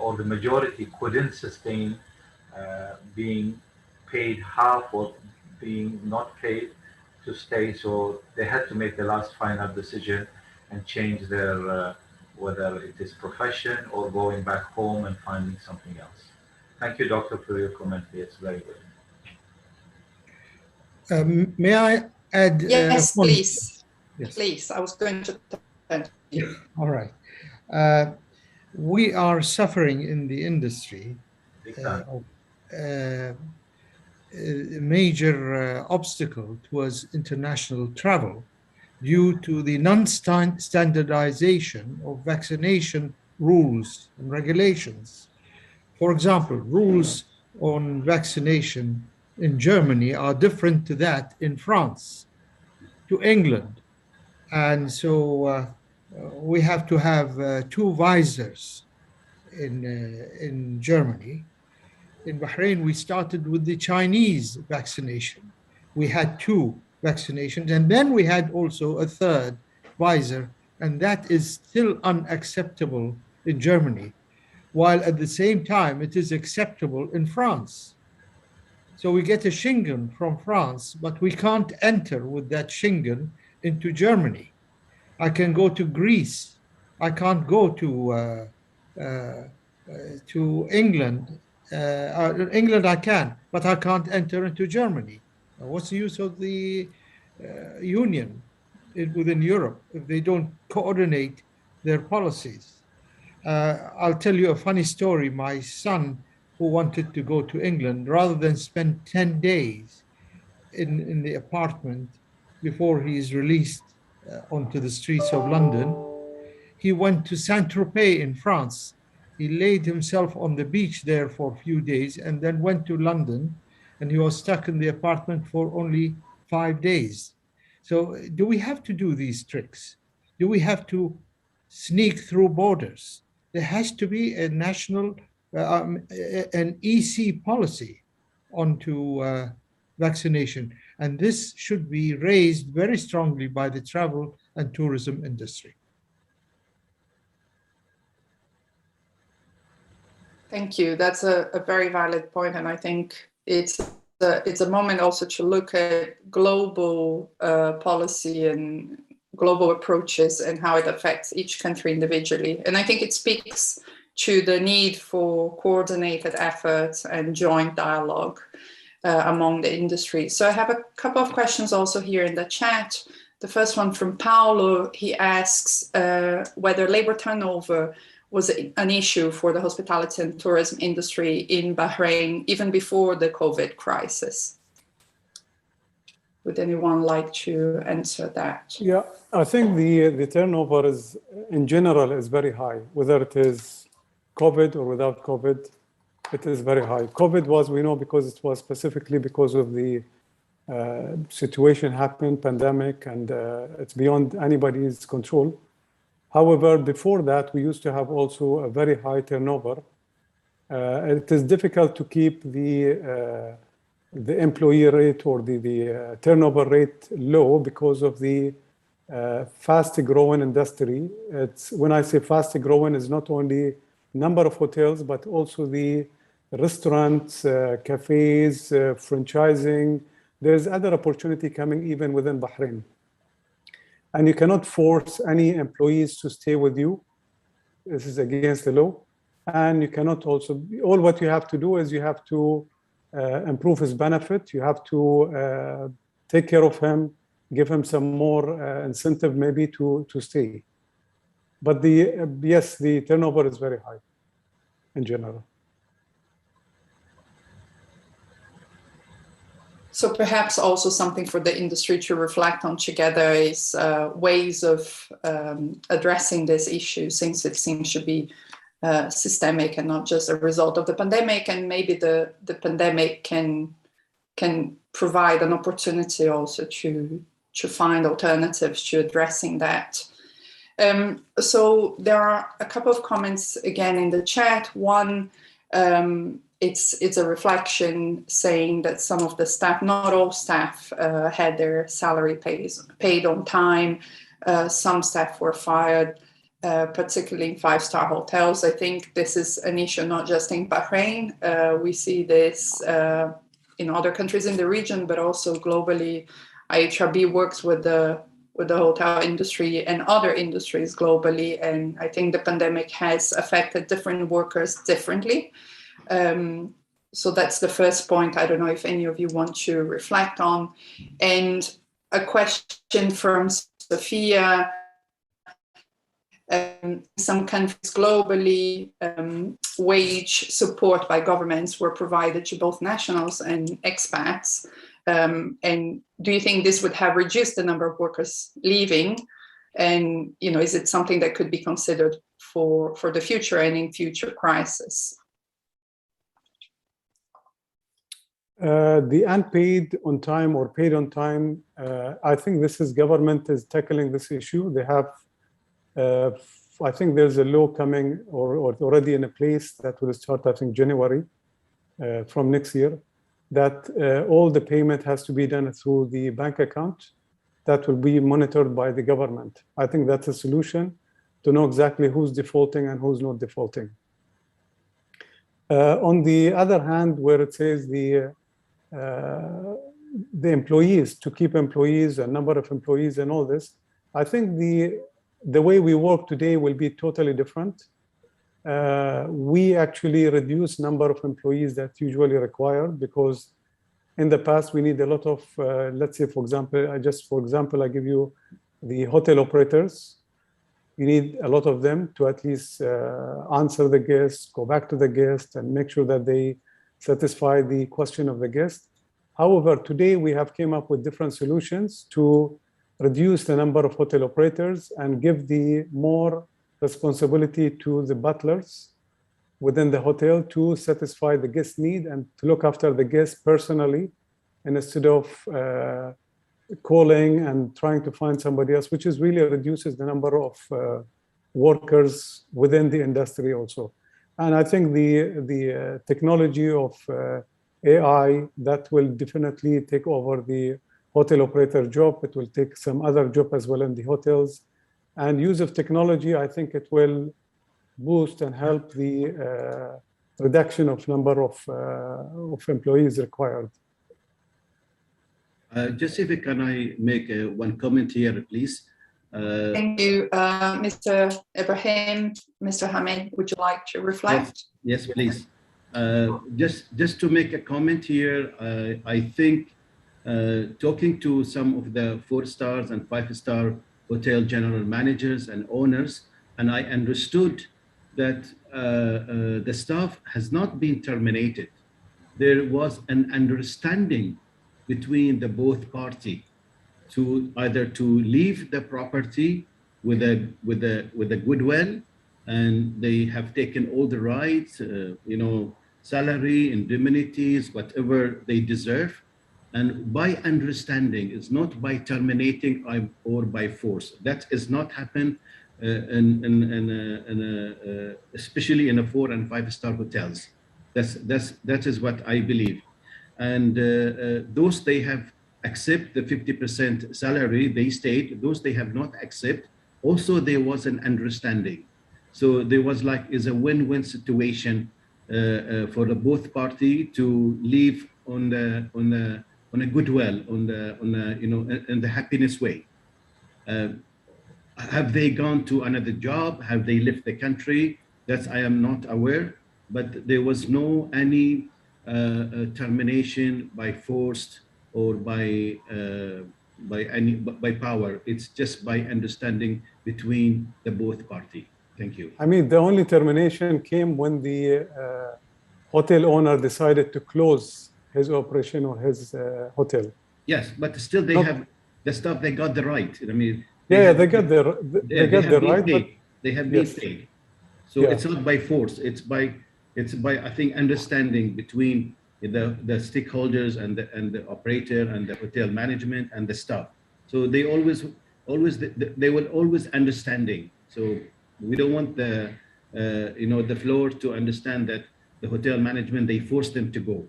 or the majority couldn't sustain being paid half or being not paid to stay, so they had to make the last final decision and change their whether it is profession or going back home and finding something else. Thank you, Doctor, for your comment. It's very good. May I add? Yes, please. Yes. Please, I was going to turn to you. All right. We are suffering in the industry a major obstacle was international travel due to the non-standardization of vaccination rules and regulations. For example, rules on vaccination in Germany are different to that in France, to England. And so we have to have two visors in Germany. In Bahrain, we started with the Chinese vaccination. We had two vaccinations, and then we had also a third visor, and that is still unacceptable in Germany, while at the same time it is acceptable in France. So we get a Schengen from France, but we can't enter with that Schengen into Germany. I can go to Greece. I can't go to England. England I can, but I can't enter into Germany. What's the use of the union within Europe if they don't coordinate their policies? I'll tell you a funny story. My son, who wanted to go to England, rather than spend 10 days in the apartment before he is released onto the streets of London, he went to Saint-Tropez in France. He laid himself on the beach there for a few days and then went to London, and he was stuck in the apartment for only 5 days. So do we have to do these tricks? Do we have to sneak through borders? There has to be a national, an EC policy onto vaccination. And this should be raised very strongly by the travel and tourism industry. Thank you. That's a very valid point, and I think it's a moment also to look at global policy and global approaches and how it affects each country individually. And I think it speaks to the need for coordinated efforts and joint dialogue among the industry. So I have a couple of questions also here in the chat. The first one from Paulo. He asks whether labor turnover was an issue for the hospitality and tourism industry in Bahrain, even before the COVID crisis. Would anyone like to answer that? Yeah, I think the turnover is, in general, is very high, whether it is COVID or without COVID, it is very high. COVID was, we know, because it was specifically because of the situation happened, pandemic, and it's beyond anybody's control. However, before that, we used to have also a very high turnover. It is difficult to keep the employee rate or the turnover rate low because of the fast-growing industry. It's, when I say fast-growing, it's not only number of hotels, but also the restaurants, cafes, franchising, there's other opportunity coming even within Bahrain. And you cannot force any employees to stay with you. This is against the law. And you cannot also, all what you have to do is you have to improve his benefit. You have to take care of him, give him some more incentive maybe to stay. But yes, the turnover is very high in general. So perhaps also something for the industry to reflect on together is ways of addressing this issue, since it seems to be systemic and not just a result of the pandemic. And maybe the pandemic can provide an opportunity also to find alternatives to addressing that. So there are a couple of comments again in the chat. One, it's a reflection saying that some of the staff, not all staff, had their salary paid on time. Some staff were fired, particularly in five-star hotels. I think this is an issue not just in Bahrain. We see this in other countries in the region, but also globally. IHRB works with the hotel industry and other industries globally, and I think the pandemic has affected different workers differently. So that's the first point. I don't know if any of you want to reflect on. And a question from Sophia. Some countries globally, wage support by governments were provided to both nationals and expats. And do you think this would have reduced the number of workers leaving? And is it something that could be considered for the future and in future crises? The unpaid on time or paid on time, I think government is tackling this issue. They have, I think there's a law coming or already in a place that will start, I think, January from next year, that all the payment has to be done through the bank account that will be monitored by the government. I think that's a solution to know exactly who's defaulting and who's not defaulting. On the other hand, where it says the employees, to keep employees, a number of employees and all this, I think the way we work today will be totally different. We actually reduce number of employees that usually required, because in the past we need a lot of, let's say, for example, I give you the hotel operators. You need a lot of them to at least answer the guests, go back to the guest, and make sure that they satisfy the question of the guest. However, today we have came up with different solutions to reduce the number of hotel operators and give the more responsibility to the butlers within the hotel to satisfy the guest need and to look after the guest personally, and instead of calling and trying to find somebody else, which is really reduces the number of workers within the industry also. And I think the technology of AI, that will definitely take over the hotel operator job. It will take some other job as well in the hotels. And use of technology, I think it will boost and help the reduction of number of employees required. Just if can I make one comment here, please? Thank you, Mr. Ibrahim. Mr. Hamid, would you like to reflect? Yes, please. Just to make a comment here, I think talking to some of the 4-star and 5-star hotel general managers and owners, and I understood that the staff has not been terminated. There was an understanding between the both party to either to leave the property with a goodwill, and they have taken all the rights, salary, indemnities, whatever they deserve, and by understanding. It's not by terminating or by force. That is not happen especially in a 4- and 5-star hotels. That is what I believe. And those they have accept the 50% salary, they stayed. Those they have not accept, also there was an understanding. So there was is a win-win situation for the both party to leave on on a goodwill, on the in the happiness way. Have they gone to another job? Have they left the country? That I am not aware, but there was no any termination by forced or by power. It's just by understanding between the both party. Thank you. I mean, the only termination came when the hotel owner decided to close his operation or his hotel. Yes, but still they have the stuff. They got the right. I mean, they got the right. But they have been paid. So it's not by force. It's by I think understanding between the stakeholders and the operator and the hotel management and the staff. So they they will always understanding. So we don't want the floor to understand that the hotel management, they forced them to go.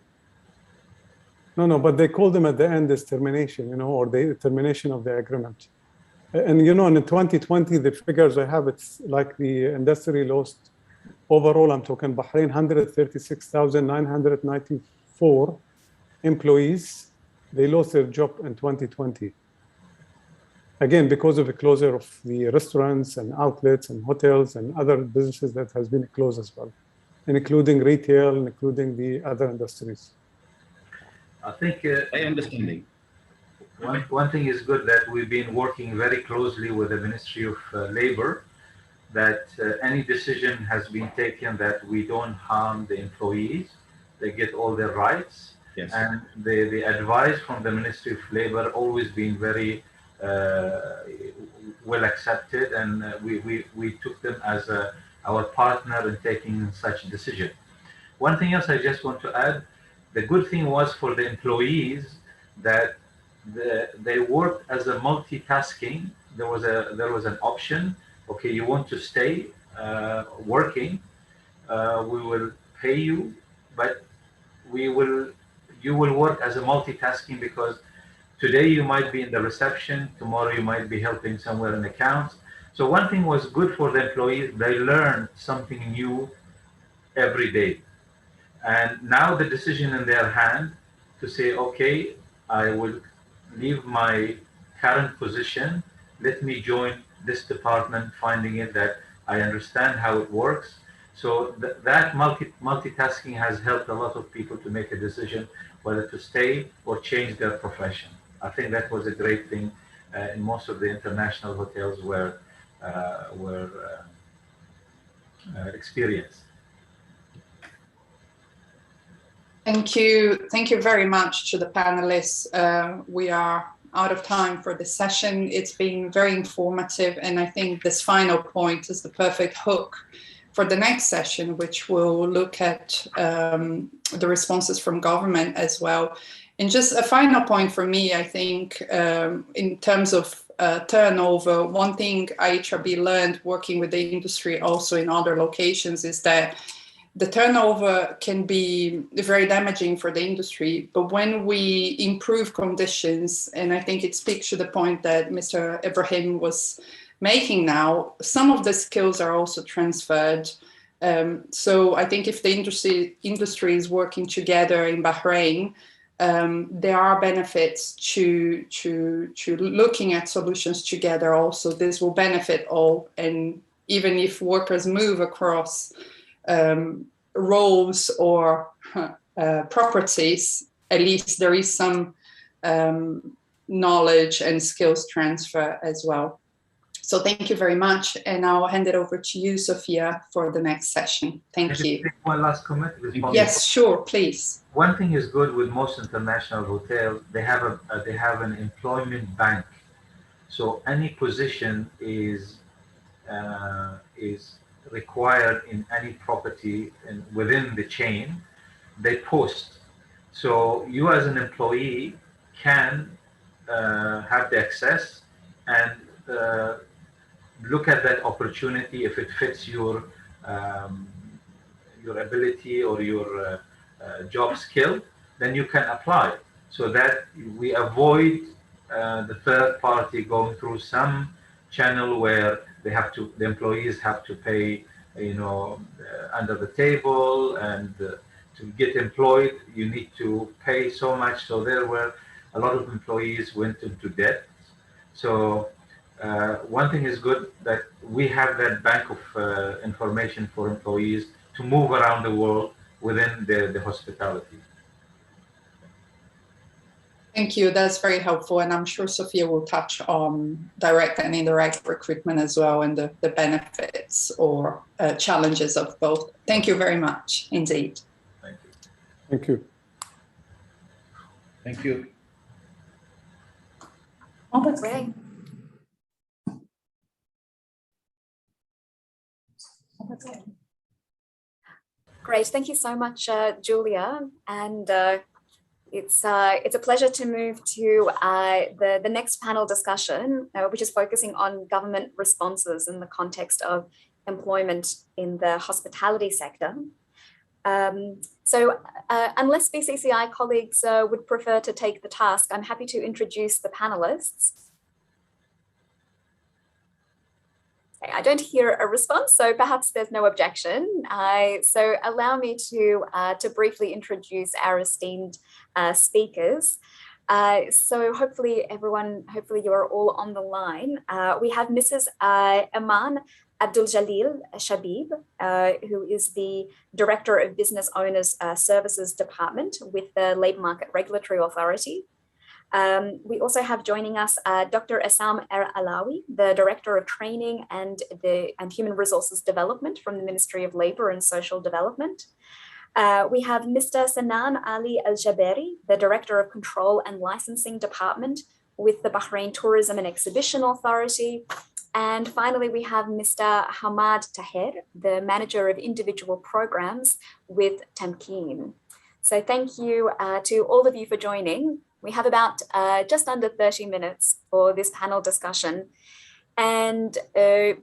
No, but they called them at the end as termination, or the termination of the agreement. And in 2020, the figures I have, it's like the industry lost overall, I'm talking Bahrain, 136,994 employees. They lost their job in 2020. Again, because of the closure of the restaurants and outlets and hotels and other businesses that has been closed as well, including retail, including the other industries. I think I understand. One thing is good that we've been working very closely with the Ministry of Labor, that any decision has been taken that we don't harm the employees, they get all their rights. Yes. And the advice from the Ministry of Labor always been very well accepted, and we took them as our partner in taking such decision. One thing else I just want to add, the good thing was for the employees that they worked as a multitasking. There was an option. Okay, you want to stay working, we will pay you, but you will work as a multitasking, because today you might be in the reception, tomorrow you might be helping somewhere in accounts. So one thing was good for the employees, they learned something new every day. And now the decision in their hand to say, okay, I will leave my current position, let me join this department, finding it that I understand how it works. So that multitasking has helped a lot of people to make a decision whether to stay or change their profession. I think that was a great thing in most of the international hotels were experienced. Thank you very much to the panelists. We are out of time for this session. It's been very informative, and I think this final point is the perfect hook for the next session, which will look at the responses from government as well. And just a final point for me, I think, in terms of turnover, one thing IHRB learned working with the industry also in other locations is that the turnover can be very damaging for the industry, but when we improve conditions, and I think it speaks to the point that Mr. Ibrahim was making now, some of the skills are also transferred. So I think if the industry is working together in Bahrain, there are benefits to looking at solutions together also. This will benefit all, and even if workers move across roles or properties, at least there is some knowledge and skills transfer as well. So thank you very much, and I'll hand it over to you, Sophia, for the next session. Thank you. One last comment. Yes, sure, please. One thing is good with most international hotels, they have an employment bank. So any position is required in any property and within the chain, they post. So you as an employee can have the access and look at that opportunity. If it fits your ability or your job skill, then you can apply, so that we avoid the third party going through some channel where the employees have to pay, under the table, and to get employed, you need to pay so much. So there were a lot of employees went into debt. So one thing is good that we have that bank of information for employees to move around the world within the hospitality. Thank you. That's very helpful. And I'm sure Sophia will touch on direct and indirect recruitment as well, and the benefits or challenges of both. Thank you very much indeed. Thank you. Thank you. Thank you. Great. Great. Thank you so much, Julia. And it's a pleasure to move to the next panel discussion, which is focusing on government responses in the context of employment in the hospitality sector. So unless BCCI colleagues would prefer to take the task, I'm happy to introduce the panelists. I don't hear a response, so perhaps there's no objection. So allow me to briefly introduce our esteemed speakers. So hopefully you are all on the line. We have Mrs. Aman Abdul Jalil Shabib, who is the Director of Business Owners Services Department with the Labour Market Regulatory Authority. We also have joining us Dr. Assam Alawi, the Director of Training and Human Resources Development from the Ministry of Labour and Social Development. We have Mr. Sanan Ali Al-Jaberi, the Director of Control and Licensing Department with the Bahrain Tourism and Exhibition Authority. And finally, we have Mr. Hamad Taher, the Manager of Individual Programs with Tamkeen. So thank you to all of you for joining. We have about just under 30 minutes for this panel discussion. And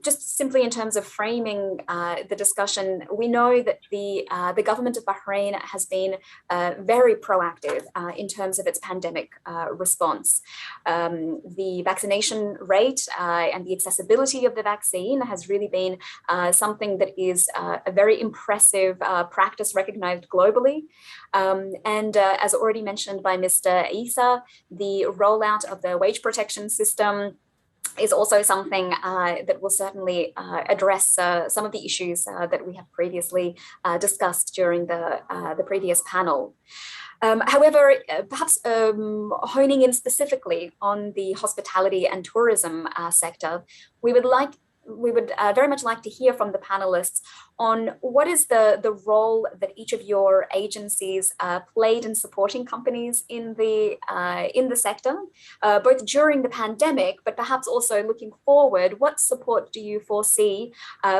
just simply in terms of framing the discussion, we know that the government of Bahrain has been very proactive in terms of its pandemic response. The vaccination rate and the accessibility of the vaccine has really been something that is a very impressive practice recognized globally. And as already mentioned by Mr. Isa, the rollout of the wage protection system is also something that will certainly address some of the issues that we have previously discussed during the previous panel. However, perhaps honing in specifically on the hospitality and tourism sector, we would very much like to hear from the panelists on what is the role that each of your agencies played in supporting companies in the sector, both during the pandemic, but perhaps also looking forward, what support do you foresee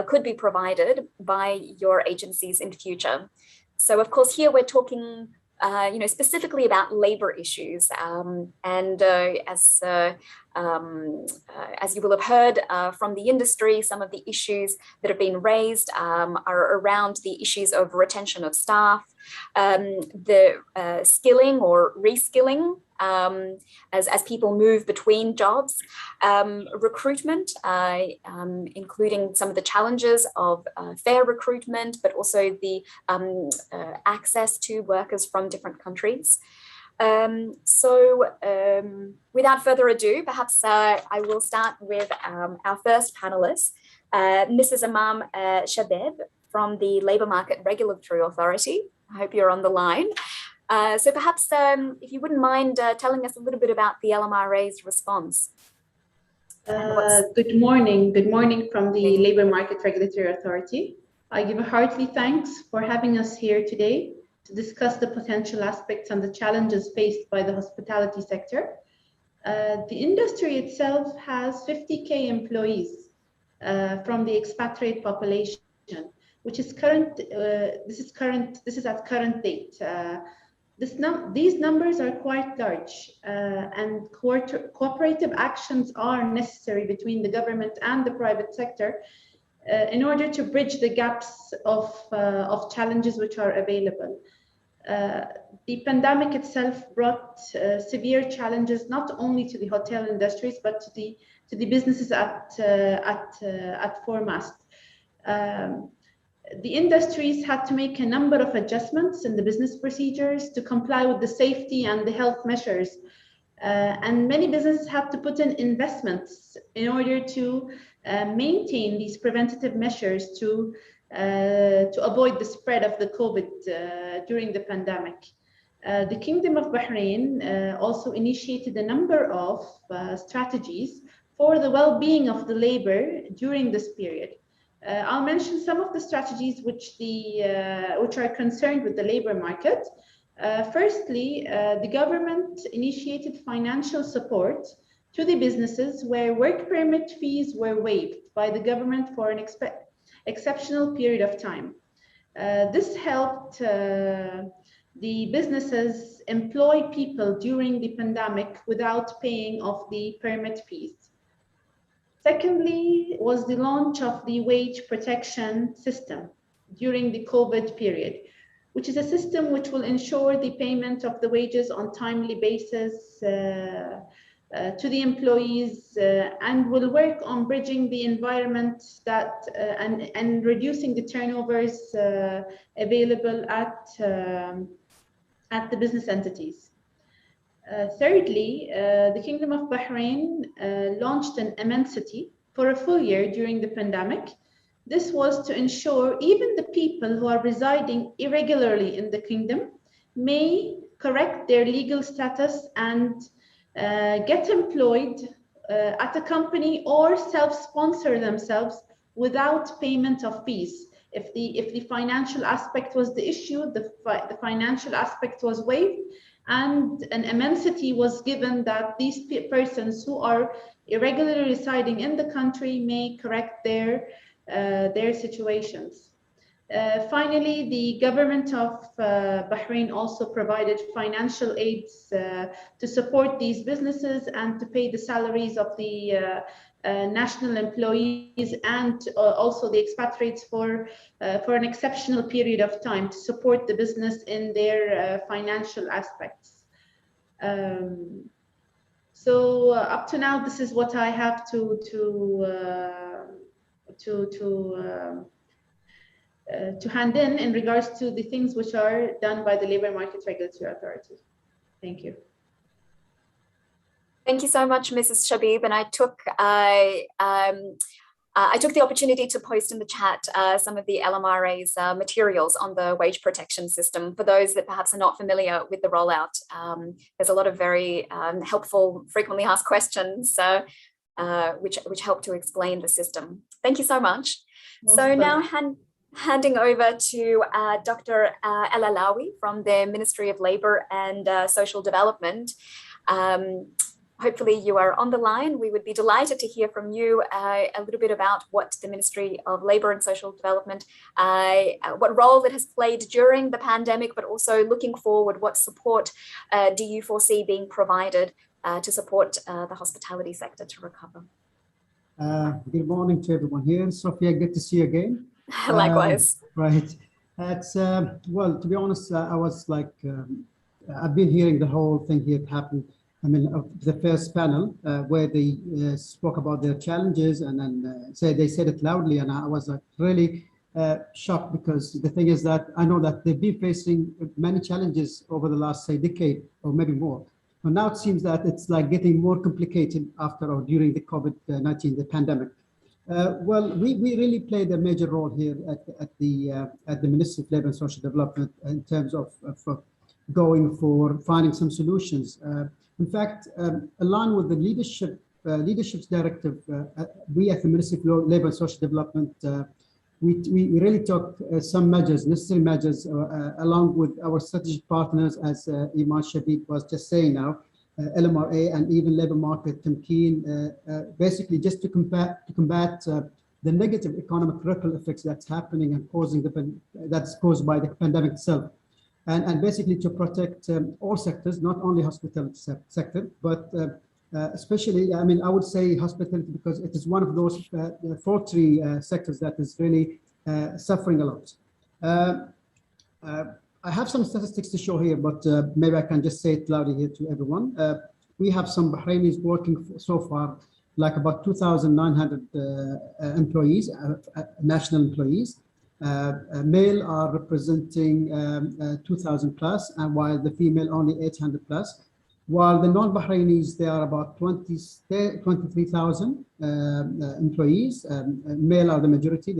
could be provided by your agencies in future? So of course, here we're talking specifically about labor issues, and as you will have heard from the industry, some of the issues that have been raised are around the issues of retention of staff, the skilling or reskilling as people move between jobs, recruitment, including some of the challenges of fair recruitment, but also the access to workers from different countries. Without further ado, perhaps I will start with our first panelist, Mrs. Amam Shabeb from the Labour Market Regulatory Authority. I hope you're on the line. So perhaps if you wouldn't mind telling us a little bit about the LMRA's response. Good morning from the Labour Market Regulatory Authority. I give a hearty thanks for having us here today to discuss the potential aspects and the challenges faced by the hospitality sector. The industry itself has 50,000 employees from the expatriate population, which is this is at current date. These numbers are quite large, and cooperative actions are necessary between the government and the private sector in order to bridge the gaps of challenges which are available. The pandemic itself brought severe challenges not only to the hotel industries but to the businesses at foremast. The industries had to make a number of adjustments in the business procedures to comply with the safety and the health measures And many businesses have to put in investments in order to maintain these preventative measures to avoid the spread of the COVID during the pandemic. The Kingdom of Bahrain also initiated a number of strategies for the well-being of the labor during this period. I'll mention some of the strategies which are concerned with the labor market. Firstly, the government initiated financial support to the businesses where work permit fees were waived by the government for an exceptional period of time. This helped the businesses employ people during the pandemic without paying off the permit fees. Secondly, was the launch of the wage protection system during the COVID period, which is a system which will ensure the payment of the wages on timely basis to the employees and will work on bridging the environment that and reducing the turnovers available at the business entities. Thirdly, the Kingdom of Bahrain launched an immensity for a full year during the pandemic. This was to ensure even the people who are residing irregularly in the kingdom may correct their legal status and get employed at a company or self-sponsor themselves without payment of fees. If the financial aspect was the issue, the financial aspect was waived, and an immensity was given that these persons who are irregularly residing in the country may correct their situations. Finally, the government of Bahrain also provided financial aids to support these businesses and to pay the salaries of the national employees and also the expatriates for an exceptional period of time to support the business in their financial aspects. So up to now, this is what I have to hand in regards to the things which are done by the Labour Market Regulatory Authority. Thank you. Thank you so much, Mrs. Shabib. And I took the opportunity to post in the chat some of the LMRA's materials on the wage protection system. For those that perhaps are not familiar with the rollout, there's a lot of very helpful, frequently asked questions which help to explain the system. Thank you so much. So now handing over to Dr. El Alawi from the Ministry of Labour and Social Development. Hopefully you are on the line. We would be delighted to hear from you a little bit about what the Ministry of Labour and Social Development, what role it has played during the pandemic, but also looking forward, what support do you foresee being provided to support the hospitality sector to recover? Good morning to everyone here. Sophia, good to see you again. Likewise. Right. It's, well, to be honest, I was like, I've been hearing the whole thing here happen. I mean, the first panel where they spoke about their challenges and then they said it loudly, and I was like really shocked, because the thing is that I know that they've been facing many challenges over the last, say, decade or maybe more. But now it seems that it's like getting more complicated after or during the COVID-19, the pandemic. Well, we really played a major role here at the Ministry of Labour and Social Development in terms of going for finding some solutions. In fact, along with the leadership's directive, we at the Ministry of Labour and Social Development, we really took some measures, necessary measures, along with our strategic partners, as Iman Shabib was just saying now, LMRA and even Labour Market Tamkeen, basically just to combat the negative economic ripple effects that's happening and that's caused by the pandemic itself. And basically to protect all sectors, not only hospitality sector, but especially, I mean, I would say hospitality, because it is one of those poultry sectors that is really suffering a lot. I have some statistics to show here, but maybe I can just say it loudly here to everyone. We have some Bahrainis working so far, like about 2,900 employees, national employees. Male are representing 2,000 plus, and while the female only 800 plus. while the non-Bahrainis, they are about 23,000 employees. Male are the majority.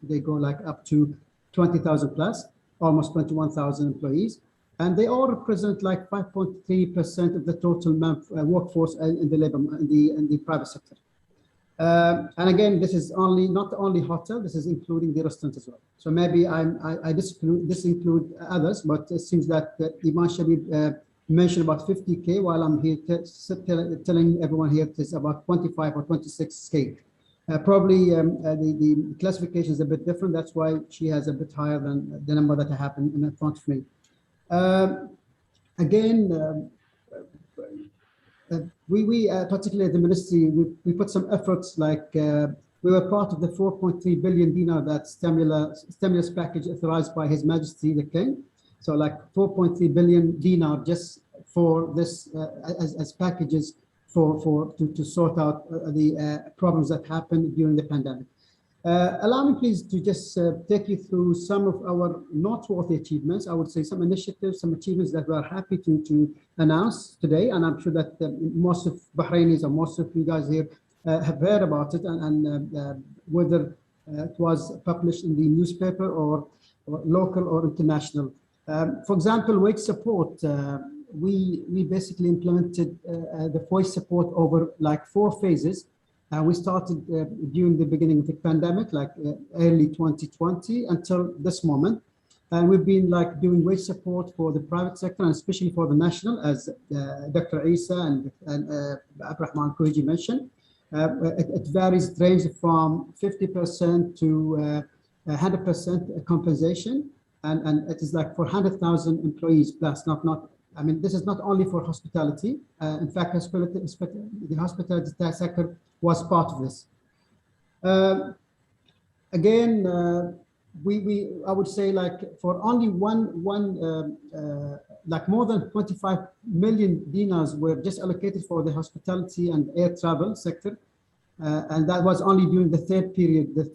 They go like up to 20,000 plus, almost 21,000 employees. And they all represent like 5.3% of the total workforce in the labor, in the private sector. And again, this is not only hotel, this is including the restaurant as well. So maybe I disinclude others, but it seems that Iman Shabib mentioned about 50K, while I'm here telling everyone here it is about 25 or 26K. Probably the classification is a bit different. That's why she has a bit higher than the number that I have in front of me. Again, we particularly at the ministry, we put some efforts, like we were part of the 4.3 billion dinar that stimulus package authorized by His Majesty the King. So like 4.3 billion dinar just for this as packages to sort out the problems that happened during the pandemic. Allow me please to just take you through some of our noteworthy achievements. I would say some initiatives, some achievements that we are happy to announce today. And I'm sure that most of Bahrainis or most of you guys here have heard about it, and whether it was published in the newspaper or local or international. For example, wage support. We basically implemented the wage support over like 4 phases. We started during the beginning of the pandemic, like early 2020 until this moment. And we've been like doing wage support for the private sector, and especially for the national, as Dr. Isa and Abdurrahman Kouhiji mentioned. It varies, it ranges from 50% to 100% compensation. And it is like for 100,000 employees plus, I mean, this is not only for hospitality. In fact, the hospitality sector was part of this. Again, I would say like for only like more than 25 million dinars were just allocated for the hospitality and air travel sector. And that was only during the third period, the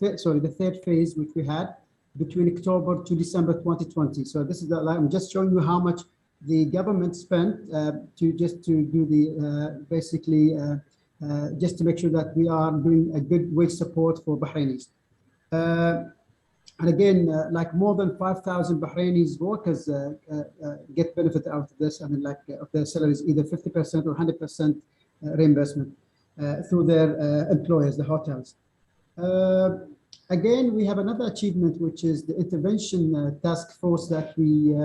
third phase, which we had between October to December 2020. So this is I'm just showing you how much the government spent to do the basically just to make sure that we are doing a good wage support for Bahrainis. And again, like more than 5,000 Bahrainis workers get benefit out of this. I mean, like of their salaries, either 50% or 100% reimbursement through their employers, the hotels. Again, we have another achievement, which is the intervention task force that we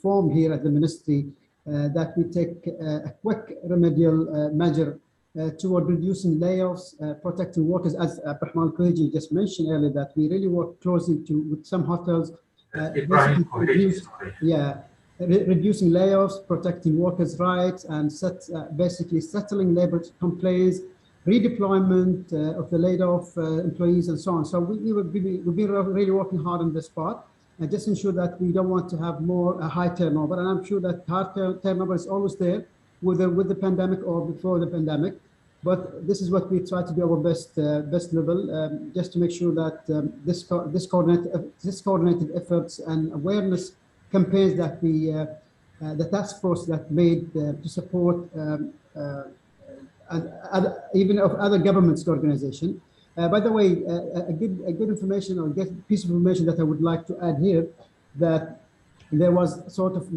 formed here at the ministry, that we take a quick remedial measure toward reducing layoffs, protecting workers, as Abdurrahman Kouhiji just mentioned earlier, that we really work closely with some hotels. Reducing layoffs, protecting workers' rights, and basically settling labor complaints, redeployment of the laid off employees, and so on. So we've been really working hard on this part, and just ensure that we don't want to have more high turnover. And I'm sure that high turnover is always there, whether with the pandemic or before the pandemic. But this is what we try to do our best level, just to make sure that this coordinated efforts and awareness campaigns that the task force that made to support even of other governments organization. By the way, a good information or piece of information that I would like to add here, that there was sort of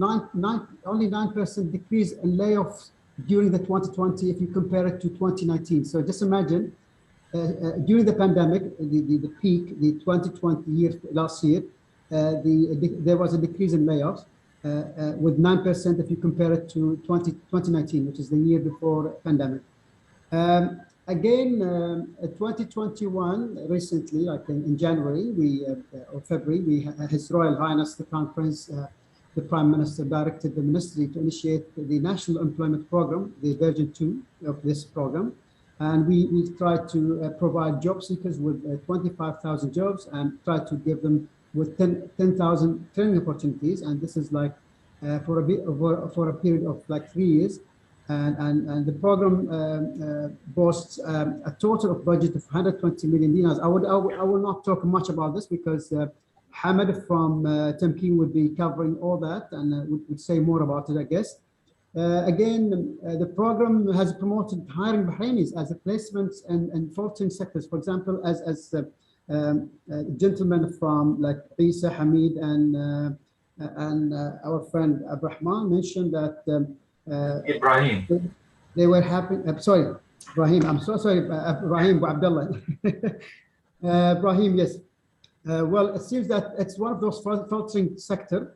only 9% decrease in layoffs during the 2020 if you compare it to 2019. So just imagine during the pandemic, the peak, the 2020 year, last year, there was a decrease in layoffs with 9% if you compare it to 2019, which is the year before pandemic. Again, 2021, recently, like in January, or February, His Royal Highness, the Crown Prince, the Prime Minister directed the ministry to initiate the National Employment Program, the version 2 of this program. And we tried to provide job seekers with 25,000 jobs and try to give them with 10,000 training opportunities. And this is like for a period of like 3 years. And the program boasts a total of budget of 120 million dinars. I will not talk much about this because Hamad from Tamkeen would be covering all that and would say more about it, I guess. The program has promoted hiring Bahrainis as replacements in faltering sectors. For example, as gentlemen from like Isa, Hamid, and our friend Abdurrahman mentioned that Ibrahim. They were happy. Sorry, Ibrahim. I'm so sorry, Ibrahim Abdullah. Ibrahim, yes. Well, it seems that it's one of those faltering sector.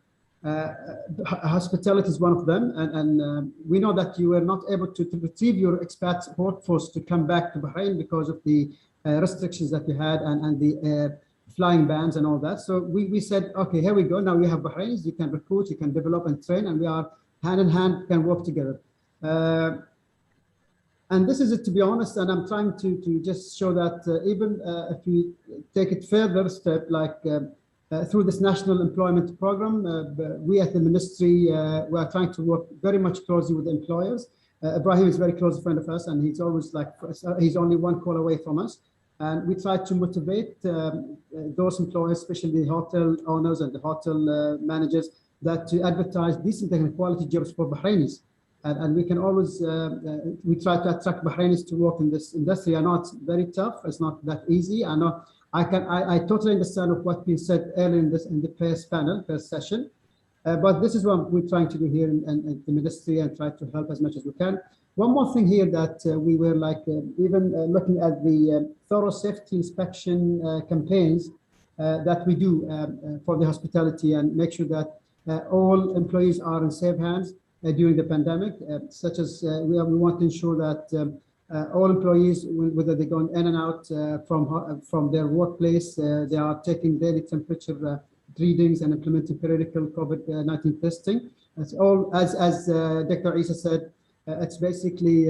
Hospitality is one of them, and we know that you were not able to retrieve your expat workforce to come back to Bahrain because of the restrictions that you had and the flying bans and all that. So we said, okay, here we go. Now we have Bahrainis, you can recruit, you can develop and train, and we are hand in hand, can work together. And this is it, to be honest, and I'm trying to just show that even if you take it further step, like through this national employment program, we at the ministry, we are trying to work very much closely with the employers. Ibrahim is a very close friend of us, and he's always like, he's only one call away from us. And we try to motivate those employers, especially the hotel owners and the hotel managers, that to advertise decent and quality jobs for Bahrainis. And we can always, we try to attract Bahrainis to work in this industry. I know it's very tough. It's not that easy. I know I totally understand of what we said earlier in the first panel, first session. But this is what we're trying to do here in the ministry and try to help as much as we can. One more thing here that we were like, even looking at the thorough safety inspection campaigns that we do for the hospitality and make sure that all employees are in safe hands during the pandemic, such as we want to ensure that all employees, whether they're going in and out from their workplace, they are taking daily temperature readings and implementing periodical COVID-19 testing. That's all, as Dr. Isa said, it's basically,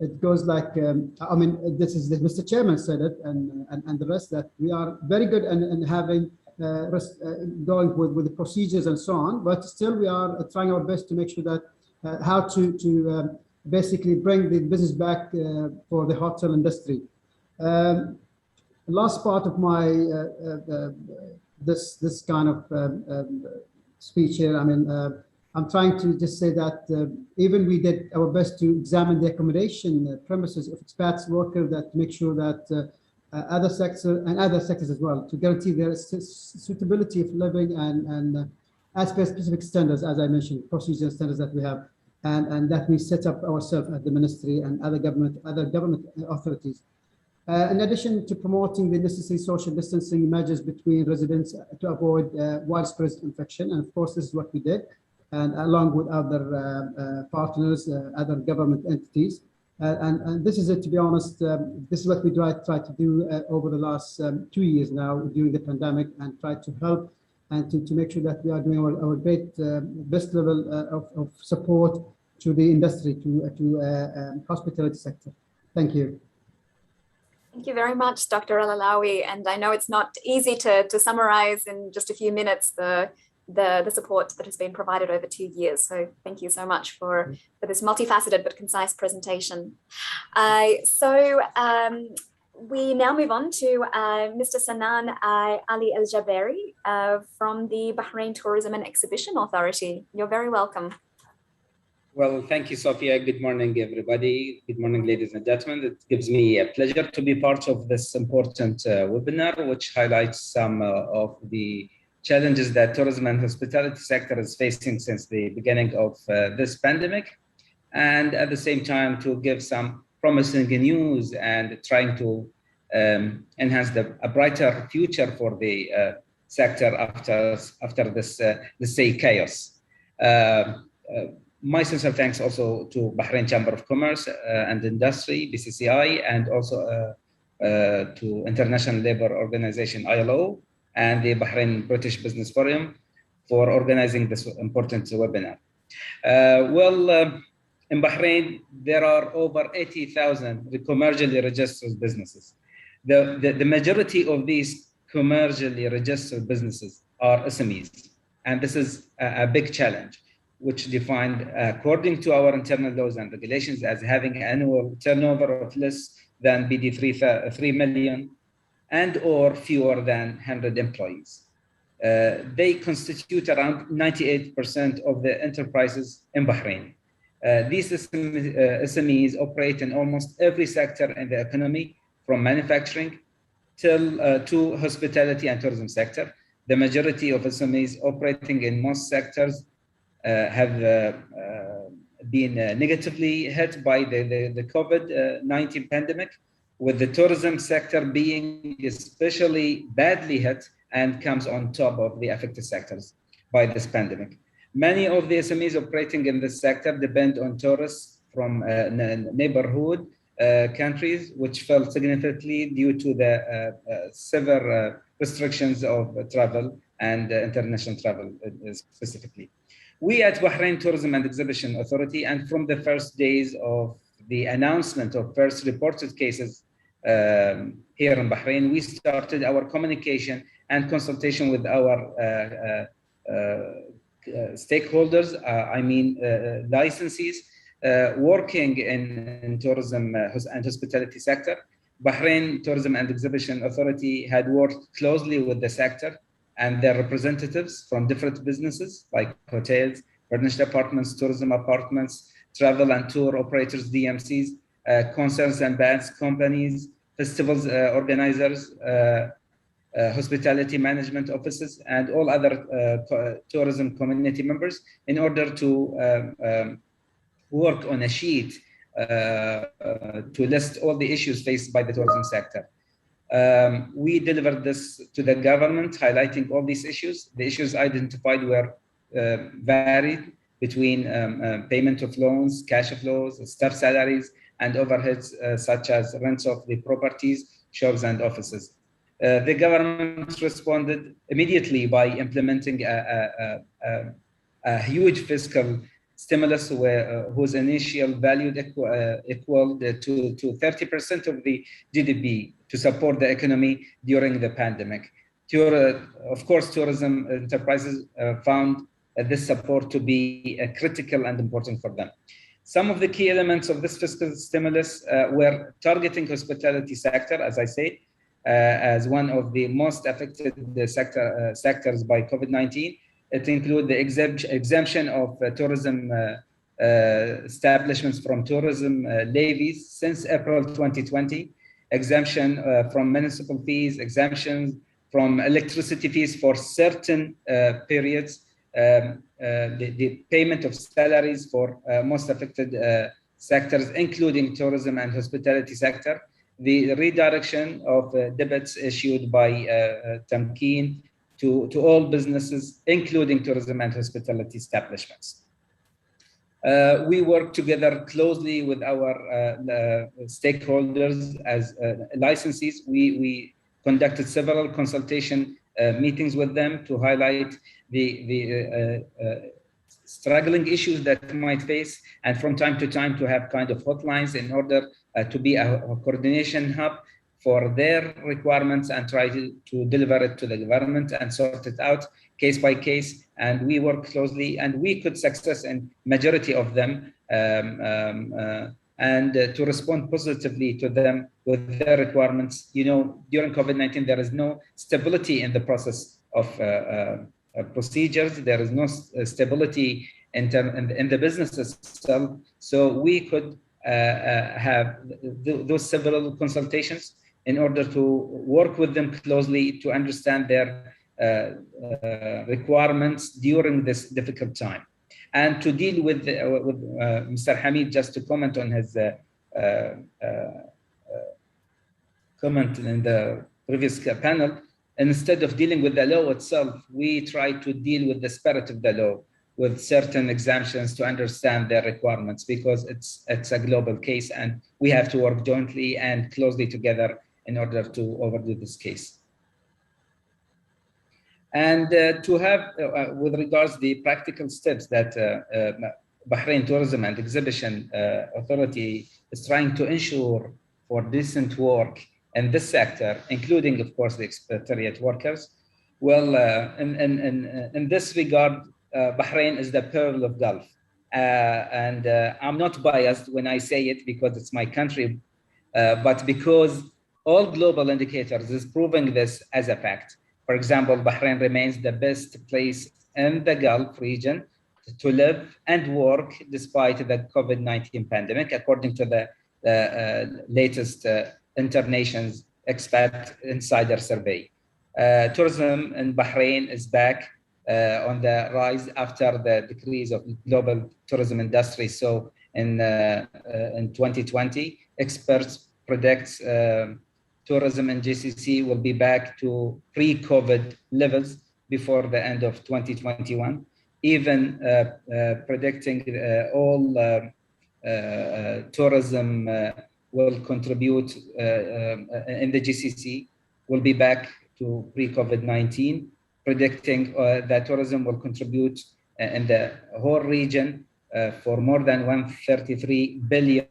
it goes like, I mean, this is Mr. Chairman said it, and the rest, that we are very good in having going with the procedures and so on, but still we are trying our best to make sure that how to basically bring the business back for the hotel industry. Last part of my this kind of speech here, I mean, I'm trying to just say that even we did our best to examine the accommodation premises of expats workers, that make sure that other sectors as well, to guarantee their suitability of living and as per specific standards, as I mentioned, procedures and standards that we have, and that we set up ourselves at the ministry and other government authorities. In addition to promoting the necessary social distancing measures between residents to avoid widespread infection, and of course this is what we did, and along with other partners, other government entities. And this is it, to be honest, this is what we try to do over the last 2 years now during the pandemic, and try to help and to make sure that we are doing our great best level of support to the industry, to hospitality sector. Thank you. Thank you very much, Dr. Al-Alawi. And I know it's not easy to summarize in just a few minutes the support that has been provided over 2 years. So thank you so much for this multifaceted but concise presentation. We now move on to Mr. Sanan Ali Al-Jabari from the Bahrain Tourism and Exhibition Authority. You're very welcome. Well, thank you, Sophia. Good morning, everybody. Good morning, ladies and gentlemen. It gives me a pleasure to be part of this important webinar, which highlights some of the challenges that tourism and hospitality sector is facing since the beginning of this pandemic, and at the same time to give some promising news and trying to enhance a brighter future for the sector after this, let's say, chaos. My sincere thanks also to Bahrain Chamber of Commerce and Industry, BCCI, and also to International Labour Organization, ILO, and the Bahrain British Business Forum for organizing this important webinar. In Bahrain, there are over 80,000 commercially registered businesses. The majority of these commercially registered businesses are SMEs, and this is a big challenge, which defined according to our internal laws and regulations as having annual turnover of less than BD 3 million and or fewer than 100 employees. They constitute around 98% of the enterprises in Bahrain. These SMEs operate in almost every sector in the economy, from manufacturing to hospitality and tourism sector. The majority of SMEs operating in most sectors have been negatively hit by the COVID-19 pandemic, with the tourism sector being especially badly hit and comes on top of the affected sectors by this pandemic. Many of the SMEs operating in this sector depend on tourists from neighborhood countries, which fell significantly due to the severe restrictions of travel and international travel specifically. We at Bahrain Tourism and Exhibition Authority, and from the first days of the announcement of first reported cases here in Bahrain, we started our communication and consultation with our stakeholders, licensees, working in tourism and hospitality sector. Bahrain Tourism and Exhibition Authority had worked closely with the sector and their representatives from different businesses like hotels, furnished apartments, tourism apartments, travel and tour operators, DMCs, concerts and bands companies, festivals organizers, hospitality management offices, and all other tourism community members in order to work on a sheet to list all the issues faced by the tourism sector. We delivered this to the government, highlighting all these issues. The issues identified were varied between payment of loans, cash flows, staff salaries, and overheads such as rents of the properties, shops, and offices. The government responded immediately by implementing a huge fiscal stimulus whose initial value equal to 30% of the GDP to support the economy during the pandemic. Of course, tourism enterprises found this support to be critical and important for them. Some of the key elements of this fiscal stimulus were targeting hospitality sector, as I said, as one of the most affected sectors by COVID-19. It includes the exemption of tourism establishments from tourism levies since April 2020, exemption from municipal fees, exemptions from electricity fees for certain periods, the payment of salaries for most affected sectors, including tourism and hospitality sector, the redirection of debits issued by Tamkeen to all businesses, including tourism and hospitality establishments. We work together closely with our stakeholders as licensees. We conducted several consultation meetings with them to highlight the struggling issues that might face, and from time to time to have kind of hotlines in order to be a coordination hub for their requirements and try to deliver it to the government and sort it out case by case. And we work closely, and we could success in majority of them and to respond positively to them with their requirements. You know, during COVID-19, there is no stability in the process of procedures. There is no stability in the business itself. So we could have those several consultations in order to work with them closely to understand their requirements during this difficult time. And to deal with Mr. Hamid, just to comment on his comment in the previous panel, instead of dealing with the law itself, we try to deal with the spirit of the law, with certain exemptions to understand their requirements, because it's a global case and we have to work jointly and closely together in order to overdo this case. And to have, with regards the practical steps that Bahrain Tourism and Exhibition Authority is trying to ensure for decent work in this sector, including, of course, the expatriate workers. Well, in this regard, Bahrain is the pearl of Gulf. And I'm not biased when I say it because it's my country, but because all global indicators is proving this as a fact. For example, Bahrain remains the best place in the Gulf region to live and work despite the COVID-19 pandemic, according to the latest Internation's Expat Insider Survey. Tourism in Bahrain is back on the rise after the decrease of global tourism industry. So in 2020, experts predict tourism in GCC will be back to pre-COVID levels before the end of 2021, even predicting all tourism will contribute in the GCC will be back to pre-COVID-19, predicting that tourism will contribute in the whole region for more than $133 billion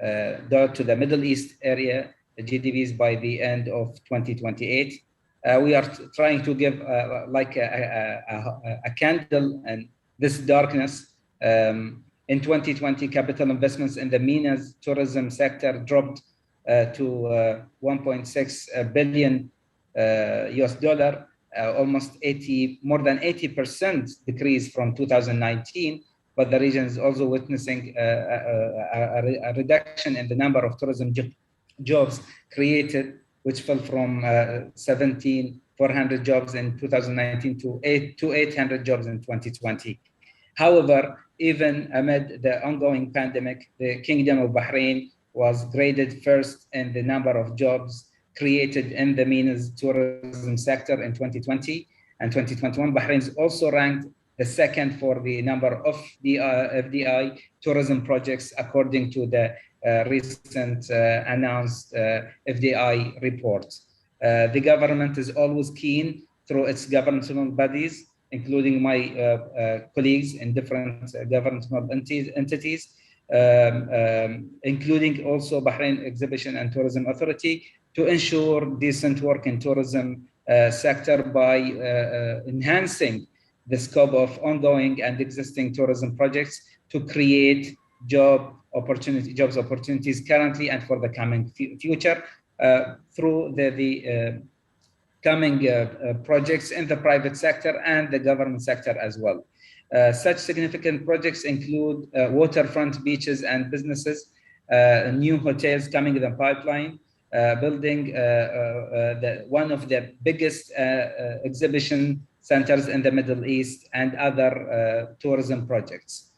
to the Middle East area GDPs by the end of 2028. We are trying to give like a candle in this darkness. In 2020, capital investments in the MENA's tourism sector dropped to 1.6 billion US dollar, almost more than 80% decrease from 2019. But the region is also witnessing a reduction in the number of tourism jobs created, which fell from 1,700 jobs in 2019 to 800 jobs in 2020. However, even amid the ongoing pandemic, the Kingdom of Bahrain was graded first in the number of jobs created in the MENA's tourism sector in 2020 and 2021. Bahrain is also ranked the second for the number of the FDI tourism projects, according to the recent announced FDI report. The government is always keen through its governmental bodies, including my colleagues in different governmental entities, including also Bahrain Exhibition and Tourism Authority, to ensure decent work in tourism sector by enhancing the scope of ongoing and existing tourism projects to create jobs opportunities currently and for the coming future through the coming projects in the private sector and the government sector as well. Such significant projects include waterfront beaches and businesses, new hotels coming in the pipeline, building one of the biggest exhibition centers in the Middle East, and other tourism projects.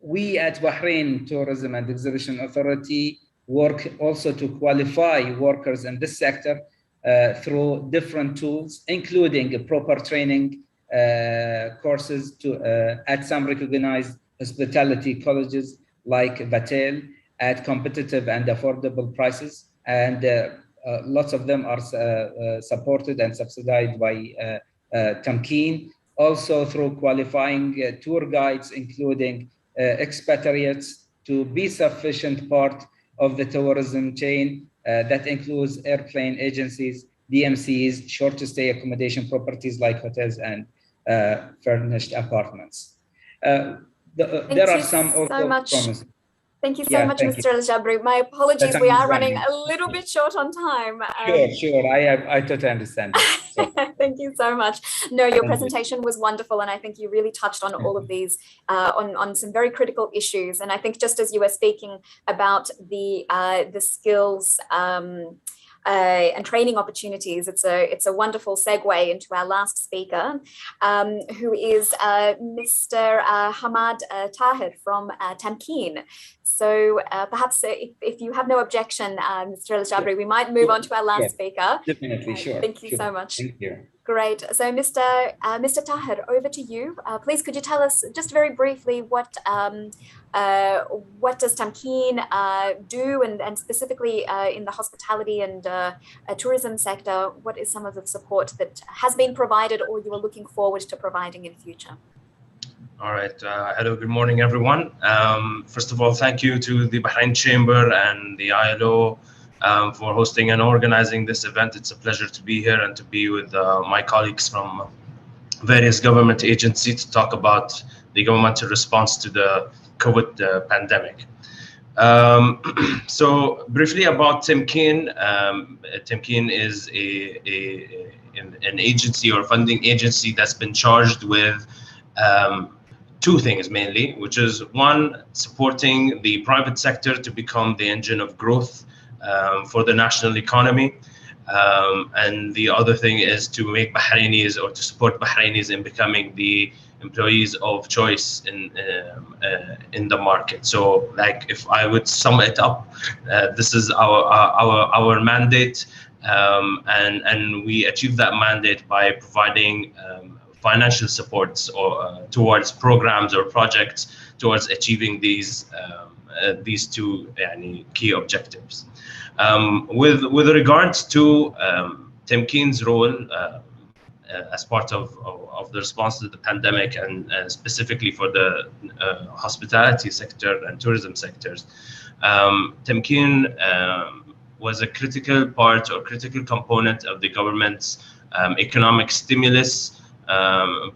We at Bahrain Tourism and Exhibition Authority work also to qualify workers in this sector through different tools, including proper training courses at some recognized hospitality colleges like Batel at competitive and affordable prices, and lots of them are supported and subsidized by Tamkeen. Also through qualifying tour guides, including expatriates, to be sufficient part of the tourism chain that includes airplane agencies, DMCs, short stay accommodation properties like hotels and furnished apartments. There are some also promises. Thank you so much, Mr. Al-Jabri. My apologies, we are running a little bit short on time. Sure, I totally understand. So. Thank you so much. No, your presentation was wonderful, and I think you really touched on all of these, on some very critical issues. And I think just as you were speaking about the skills and training opportunities, it's a wonderful segue into our last speaker, who is Mr. Hamad Tahir from Tamkeen. So perhaps if you have no objection, Mr. Al-Jabri, we might move on to our last speaker. Definitely, sure. Thank you so much. Thank you. Great. So Mr. Tahir, over to you. Please, could you tell us just very briefly what does Tamkeen do, and specifically in the hospitality and tourism sector, what is some of the support that has been provided or you are looking forward to providing in future? All right. Hello, good morning, everyone. First of all, thank you to the Bahrain Chamber and the ILO for hosting and organizing this event. It's a pleasure to be here and to be with my colleagues from various government agencies to talk about the governmental response to the COVID pandemic. So briefly about Tamkeen. Tamkeen is an agency or funding agency that's been charged with two things mainly, which is one, supporting the private sector to become the engine of growth for the national economy. And the other thing is to make Bahrainis, or to support Bahrainis in becoming the employees of choice in the market. So, like, if I would sum it up, this is our mandate, and we achieve that mandate by providing financial supports or towards programs or projects towards achieving these two key objectives. With regards to Temkeen's role as part of the response to the pandemic, and specifically for the hospitality sector and tourism sectors, Temkeen was a critical part or critical component of the government's economic stimulus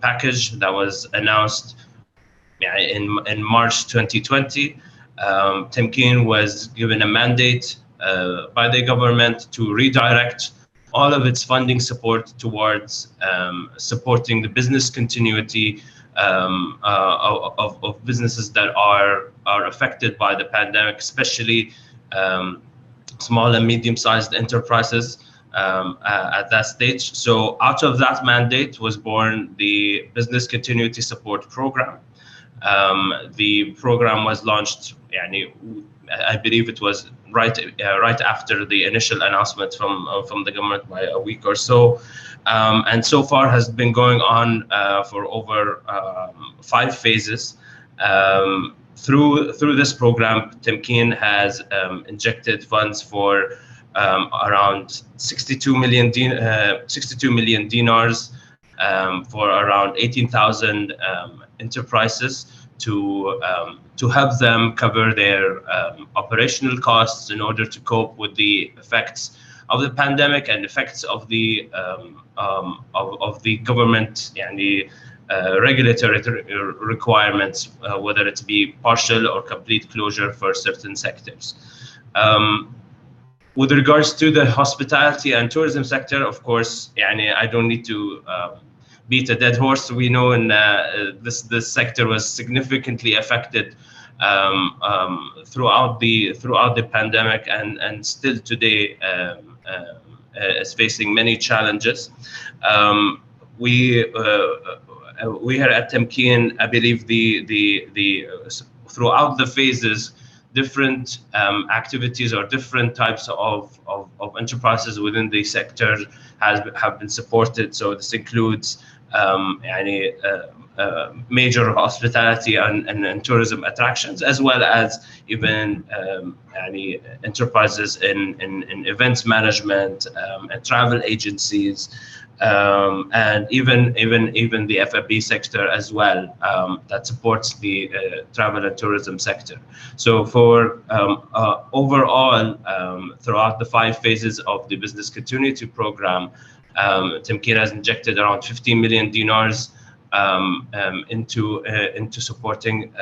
package that was announced in March 2020. Temkeen was given a mandate by the government to redirect all of its funding support towards supporting the business continuity of businesses that are affected by the pandemic, especially small and medium-sized enterprises at that stage. So out of that mandate was born the Business Continuity Support Program. The program was launched, I believe it was right after the initial announcement from the government by a week or so, and so far has been going on for over 5 phases. Through this program, Temkeen has injected funds for around 62 million dinars for around 18,000 enterprises to help them cover their operational costs in order to cope with the effects of the pandemic and effects of the government and the regulatory requirements, whether it be partial or complete closure for certain sectors. With regards to the hospitality and tourism sector, of course, I don't need to beat a dead horse. We know this sector was significantly affected throughout the pandemic, and still today is facing many challenges. We here at Temkeen, I believe throughout the phases, different activities or different types of enterprises within the sector have been supported. So this includes major hospitality and tourism attractions, as well as even enterprises in events management and travel agencies, and even the F&B sector as well, that supports the travel and tourism sector. So for overall, throughout the 5 phases of the business continuity program, Temkeen has injected around 15 million dinars into supporting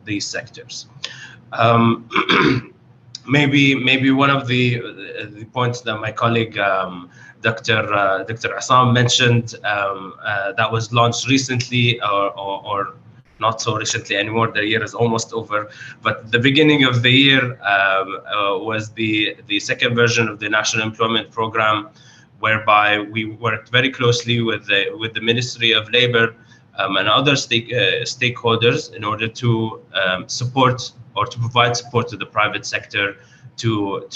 these sectors. Maybe one of the points that my colleague Dr. Assam mentioned, that was launched recently, or not so recently anymore, the year is almost over, but the beginning of the year was the second version of the National Employment Program, whereby we worked very closely with the Ministry of Labor and other stakeholders in order to support or to provide support to the private sector to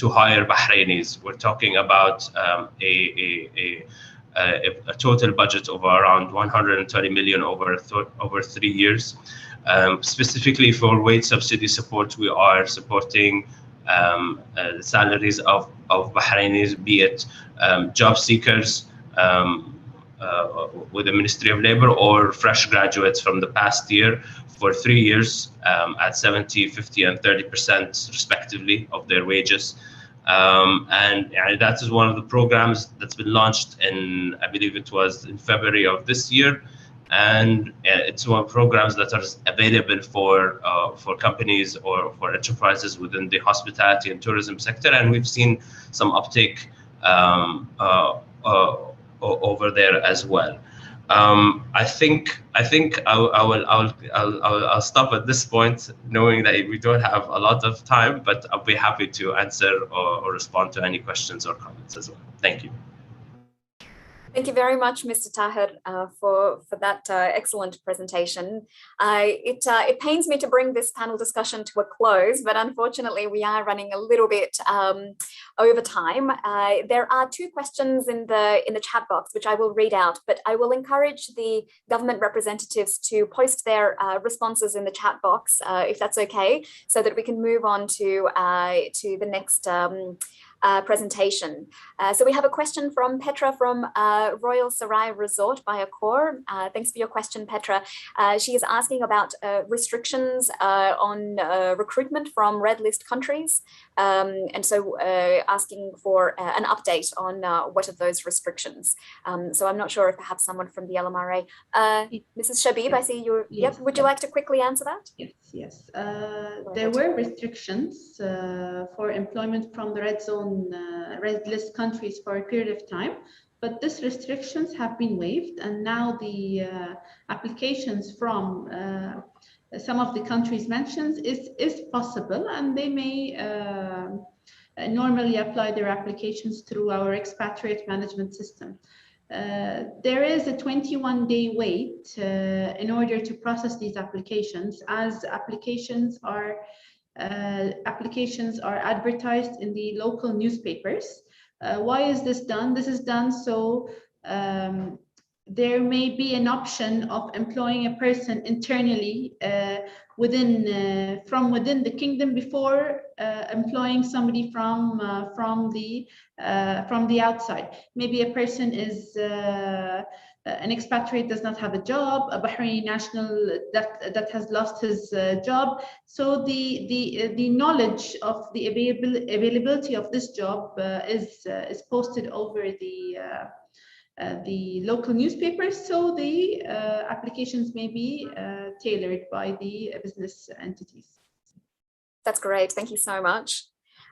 hire Bahrainis. We're talking about a total budget of around 120 million over 3 years. Specifically for wage subsidy support, we are supporting the salaries of Bahrainis, be it job seekers with the Ministry of Labor or fresh graduates from the past year for 3 years at 70%, 50%, and 30% respectively of their wages. And that is one of the programs that's been launched in, I believe it was in February of this year. And it's one of the programs that are available for companies or for enterprises within the hospitality and tourism sector. And we've seen some uptake over there as well. I think I'll stop at this point, knowing that we don't have a lot of time, but I'll be happy to answer or respond to any questions or comments as well. Thank you. Thank you very much, Mr. Tahir, for that excellent presentation. It pains me to bring this panel discussion to a close, but unfortunately we are running a little bit over time. There are two questions in the chat box, which I will read out, but I will encourage the government representatives to post their responses in the chat box, if that's okay, so that we can move on to the next presentation. So we have a question from Petra from Royal Sarai Resort by Accor. Thanks for your question, Petra. She is asking about restrictions on recruitment from red list countries, and so asking for an update on what are those restrictions. So I'm not sure if perhaps someone from the LMRA, Mrs. Shabib, I see you. Yep. Would you like to quickly answer that? Yes. There were restrictions for employment from the red zone, red list countries for a period of time, but these restrictions have been waived, and now the applications from some of the countries mentioned is possible, and they may normally apply their applications through our expatriate management system. There is a 21-day wait in order to process these applications, as applications are advertised in the local newspapers. Why is this done? This is done so there may be an option of employing a person internally from within the kingdom before employing somebody from the outside. Maybe a person is an expatriate, does not have a job, a Bahraini national that has lost his job. So the knowledge of the availability of this job is posted over the local newspapers, so the applications may be tailored by the business entities. That's great. Thank you so much.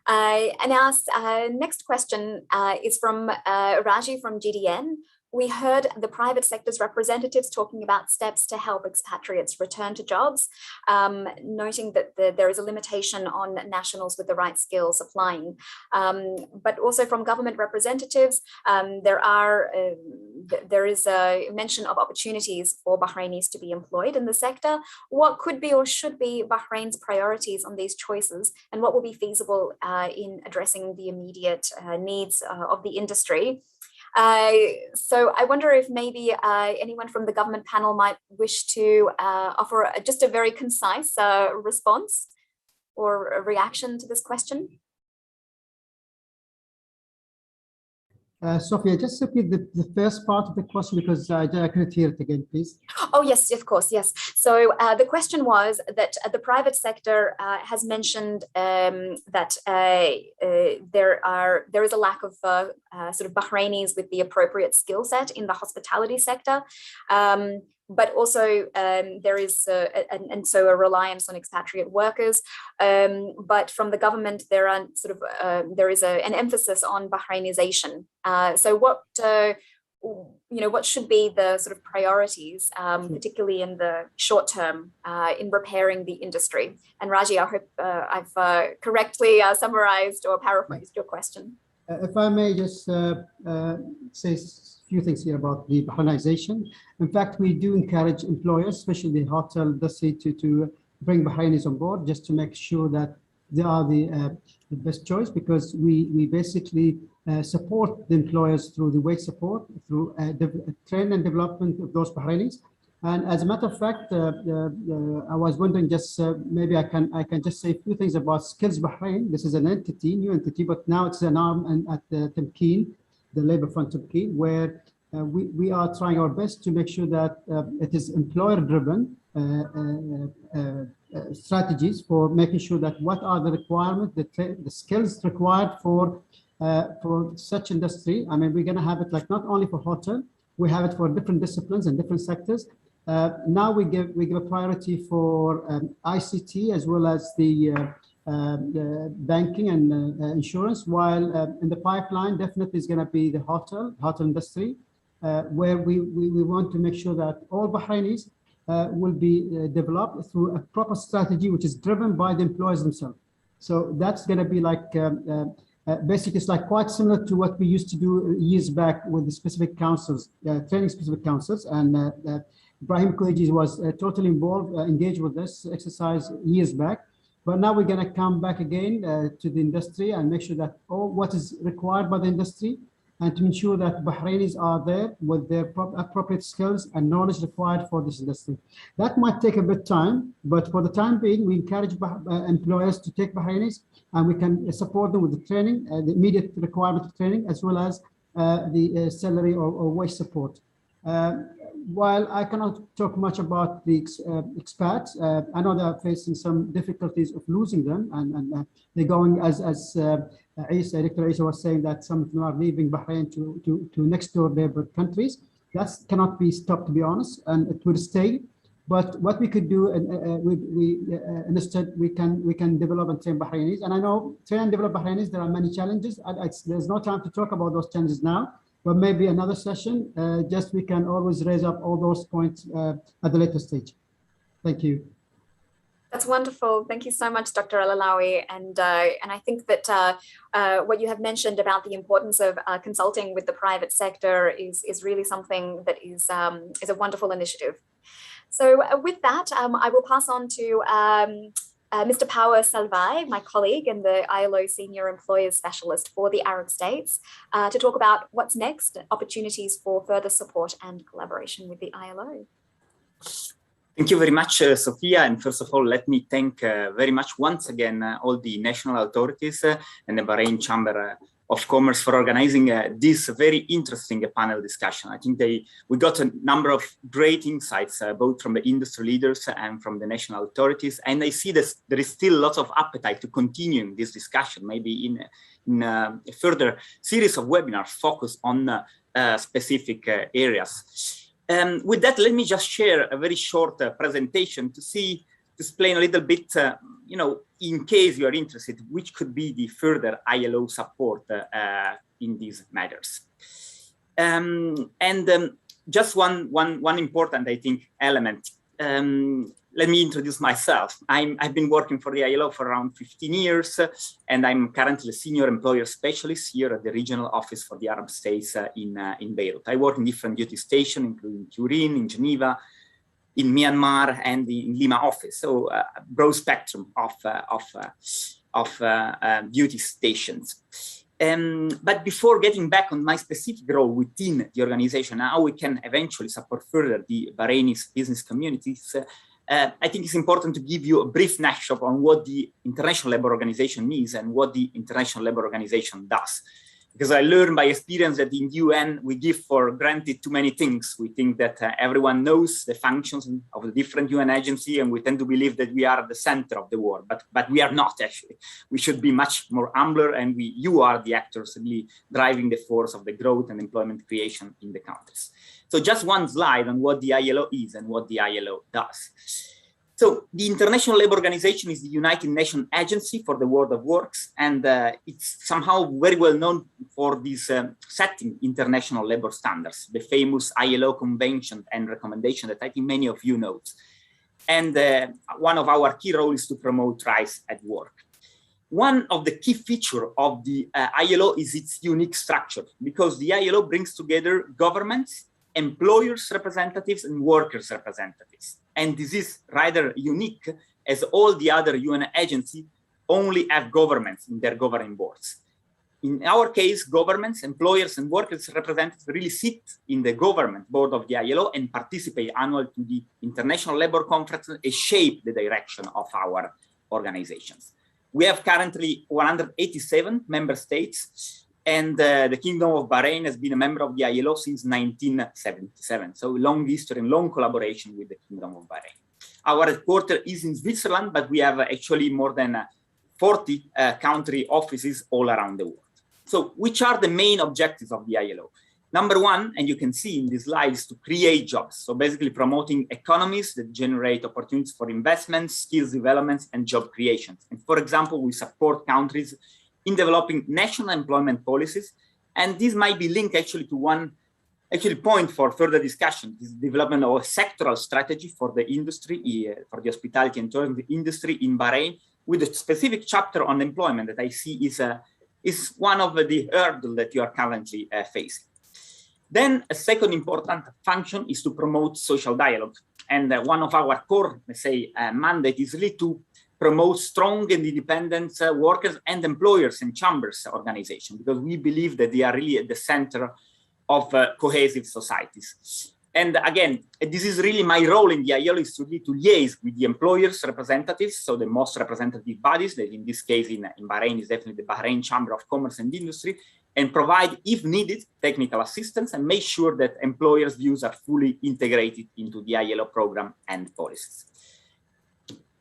And our next question is from Raji from GDN. We heard the private sector's representatives talking about steps to help expatriates return to jobs, noting that there is a limitation on nationals with the right skills applying. But also from government representatives, there is a mention of opportunities for Bahrainis to be employed in the sector. What could be or should be Bahrain's priorities on these choices, and what will be feasible in addressing the immediate needs of the industry? So I wonder if maybe anyone from the government panel might wish to offer just a very concise response or a reaction to this question. Sophia, just repeat the first part of the question, because I couldn't hear it again, please. Oh, yes, of course, yes. So the question was that the private sector has mentioned that there is a lack of sort of Bahrainis with the appropriate skill set in the hospitality sector. But also there is so a reliance on expatriate workers. But from the government, there is an emphasis on Bahrainization. So what should be the sort of priorities, particularly in the short term, in repairing the industry? And Raji, I hope I've correctly summarized or paraphrased your question. If I may just say few things here about the Bahrainization. In fact, we do encourage employers, especially the hotel industry, to bring Bahrainis on board, just to make sure that they are the best choice, because we basically support the employers through the wage support, through training and development of those Bahrainis. And as a matter of fact, I was wondering, just maybe I can just say a few things about Skills Bahrain. This is an entity, new entity, but now it's an arm at Tamkeen, the Labor Fund Tamkeen, where we are trying our best to make sure that it is employer-driven strategies for making sure that what are the requirements, the skills required for such industry. I mean, we're going to have it like not only for hotel, we have it for different disciplines and different sectors. Now we give a priority for ICT, as well as the banking and insurance, while in the pipeline definitely is going to be the hotel industry, where we want to make sure that all Bahrainis will be developed through a proper strategy which is driven by the employers themselves. So that's going to be like basically it's like quite similar to what we used to do years back with the specific councils, training specific councils, and Ibrahim Koigi was totally involved, engaged with this exercise years back. But now we're going to come back again to the industry and make sure that all what is required by the industry, and to ensure that Bahrainis are there with their appropriate skills and knowledge required for this industry. That might take a bit of time, but for the time being, we encourage employers to take Bahrainis, and we can support them with the training, the immediate requirement of training, as well as the salary or wage support. While I cannot talk much about the expats, I know they're facing some difficulties of losing them, and they're going as Dr. Isa was saying, that some of them are leaving Bahrain to next door neighbor countries. That cannot be stopped, to be honest, and it will stay. But what we could do, instead, we can develop and train Bahrainis. And I know train and develop Bahrainis, there are many challenges. There's no time to talk about those challenges now, but maybe another session. Just we can always raise up all those points at the later stage. Thank you. That's wonderful. Thank you so much, Dr. Al-Alawi. And I think that what you have mentioned about the importance of consulting with the private sector is really something that is a wonderful initiative. So with that, I will pass on to Mr. Power Salvai, my colleague and the ILO Senior Employers Specialist for the Arab States, to talk about what's next, opportunities for further support and collaboration with the ILO. Thank you very much, Sophia. And first of all, let me thank very much once again all the national authorities and the Bahrain Chamber of Commerce for organizing this very interesting panel discussion. I think we got a number of great insights, both from the industry leaders and from the national authorities. And I see that there is still lots of appetite to continue this discussion, maybe in a further series of webinars focused on specific areas. With that, let me just share a very short presentation to explain a little bit, in case you are interested, which could be the further ILO support in these matters. Just one important, I think, element. Let me introduce myself. I've been working for the ILO for around 15 years, and I'm currently a senior employer specialist here at the regional office for the Arab States in Beirut. I work in different duty stations, including Turin, in Geneva, in Myanmar, and in Lima office. So a broad spectrum of duty stations. But before getting back on my specific role within the organization, how we can eventually support further the Bahraini business communities, I think it's important to give you a brief snapshot on what the International Labour Organization is and what the International Labour Organization does. Because I learned by experience that in the UN, we give for granted too many things. We think that everyone knows the functions of the different UN agencies, and we tend to believe that we are at the center of the world, but we are not actually. We should be much more humbler, and you are the actors really driving the force of the growth and employment creation in the countries. So just one slide on what the ILO is and what the ILO does. So the International Labour Organization is the United Nations agency for the world of works, and it's somehow very well known for this setting international labour standards, the famous ILO convention and recommendation that I think many of you know. And one of our key roles is to promote rights at work. One of the key features of the ILO is its unique structure, because the ILO brings together governments, employers' representatives, and workers' representatives. And this is rather unique, as all the other UN agencies only have governments in their governing boards. In our case, governments, employers, and workers' representatives really sit in the government board of the ILO and participate annually to the International Labour Conference and shape the direction of our organizations. We have currently 187 member states, and the Kingdom of Bahrain has been a member of the ILO since 1977. So long history and long collaboration with the Kingdom of Bahrain. Our headquarters is in Switzerland, but we have actually more than 40 country offices all around the world. So which are the main objectives of the ILO? Number one, and you can see in this slide, is to create jobs. So basically promoting economies that generate opportunities for investments, skills developments, and job creations. And for example, we support countries in developing national employment policies. And this might be linked actually to one point for further discussion, this development of a sectoral strategy for the industry, for the hospitality and tourism industry in Bahrain, with a specific chapter on employment that I see is one of the hurdles that you are currently facing. Then a second important function is to promote social dialogue. And one of our core, let's say, mandate is really to promote strong and independent workers and employers and chambers organization, because we believe that they are really at the center of cohesive societies. And again, this is really my role in the ILO, is to liaise with the employers' representatives, so the most representative bodies, that in this case in Bahrain is definitely the Bahrain Chamber of Commerce and Industry, and provide, if needed, technical assistance and make sure that employers' views are fully integrated into the ILO program and policies.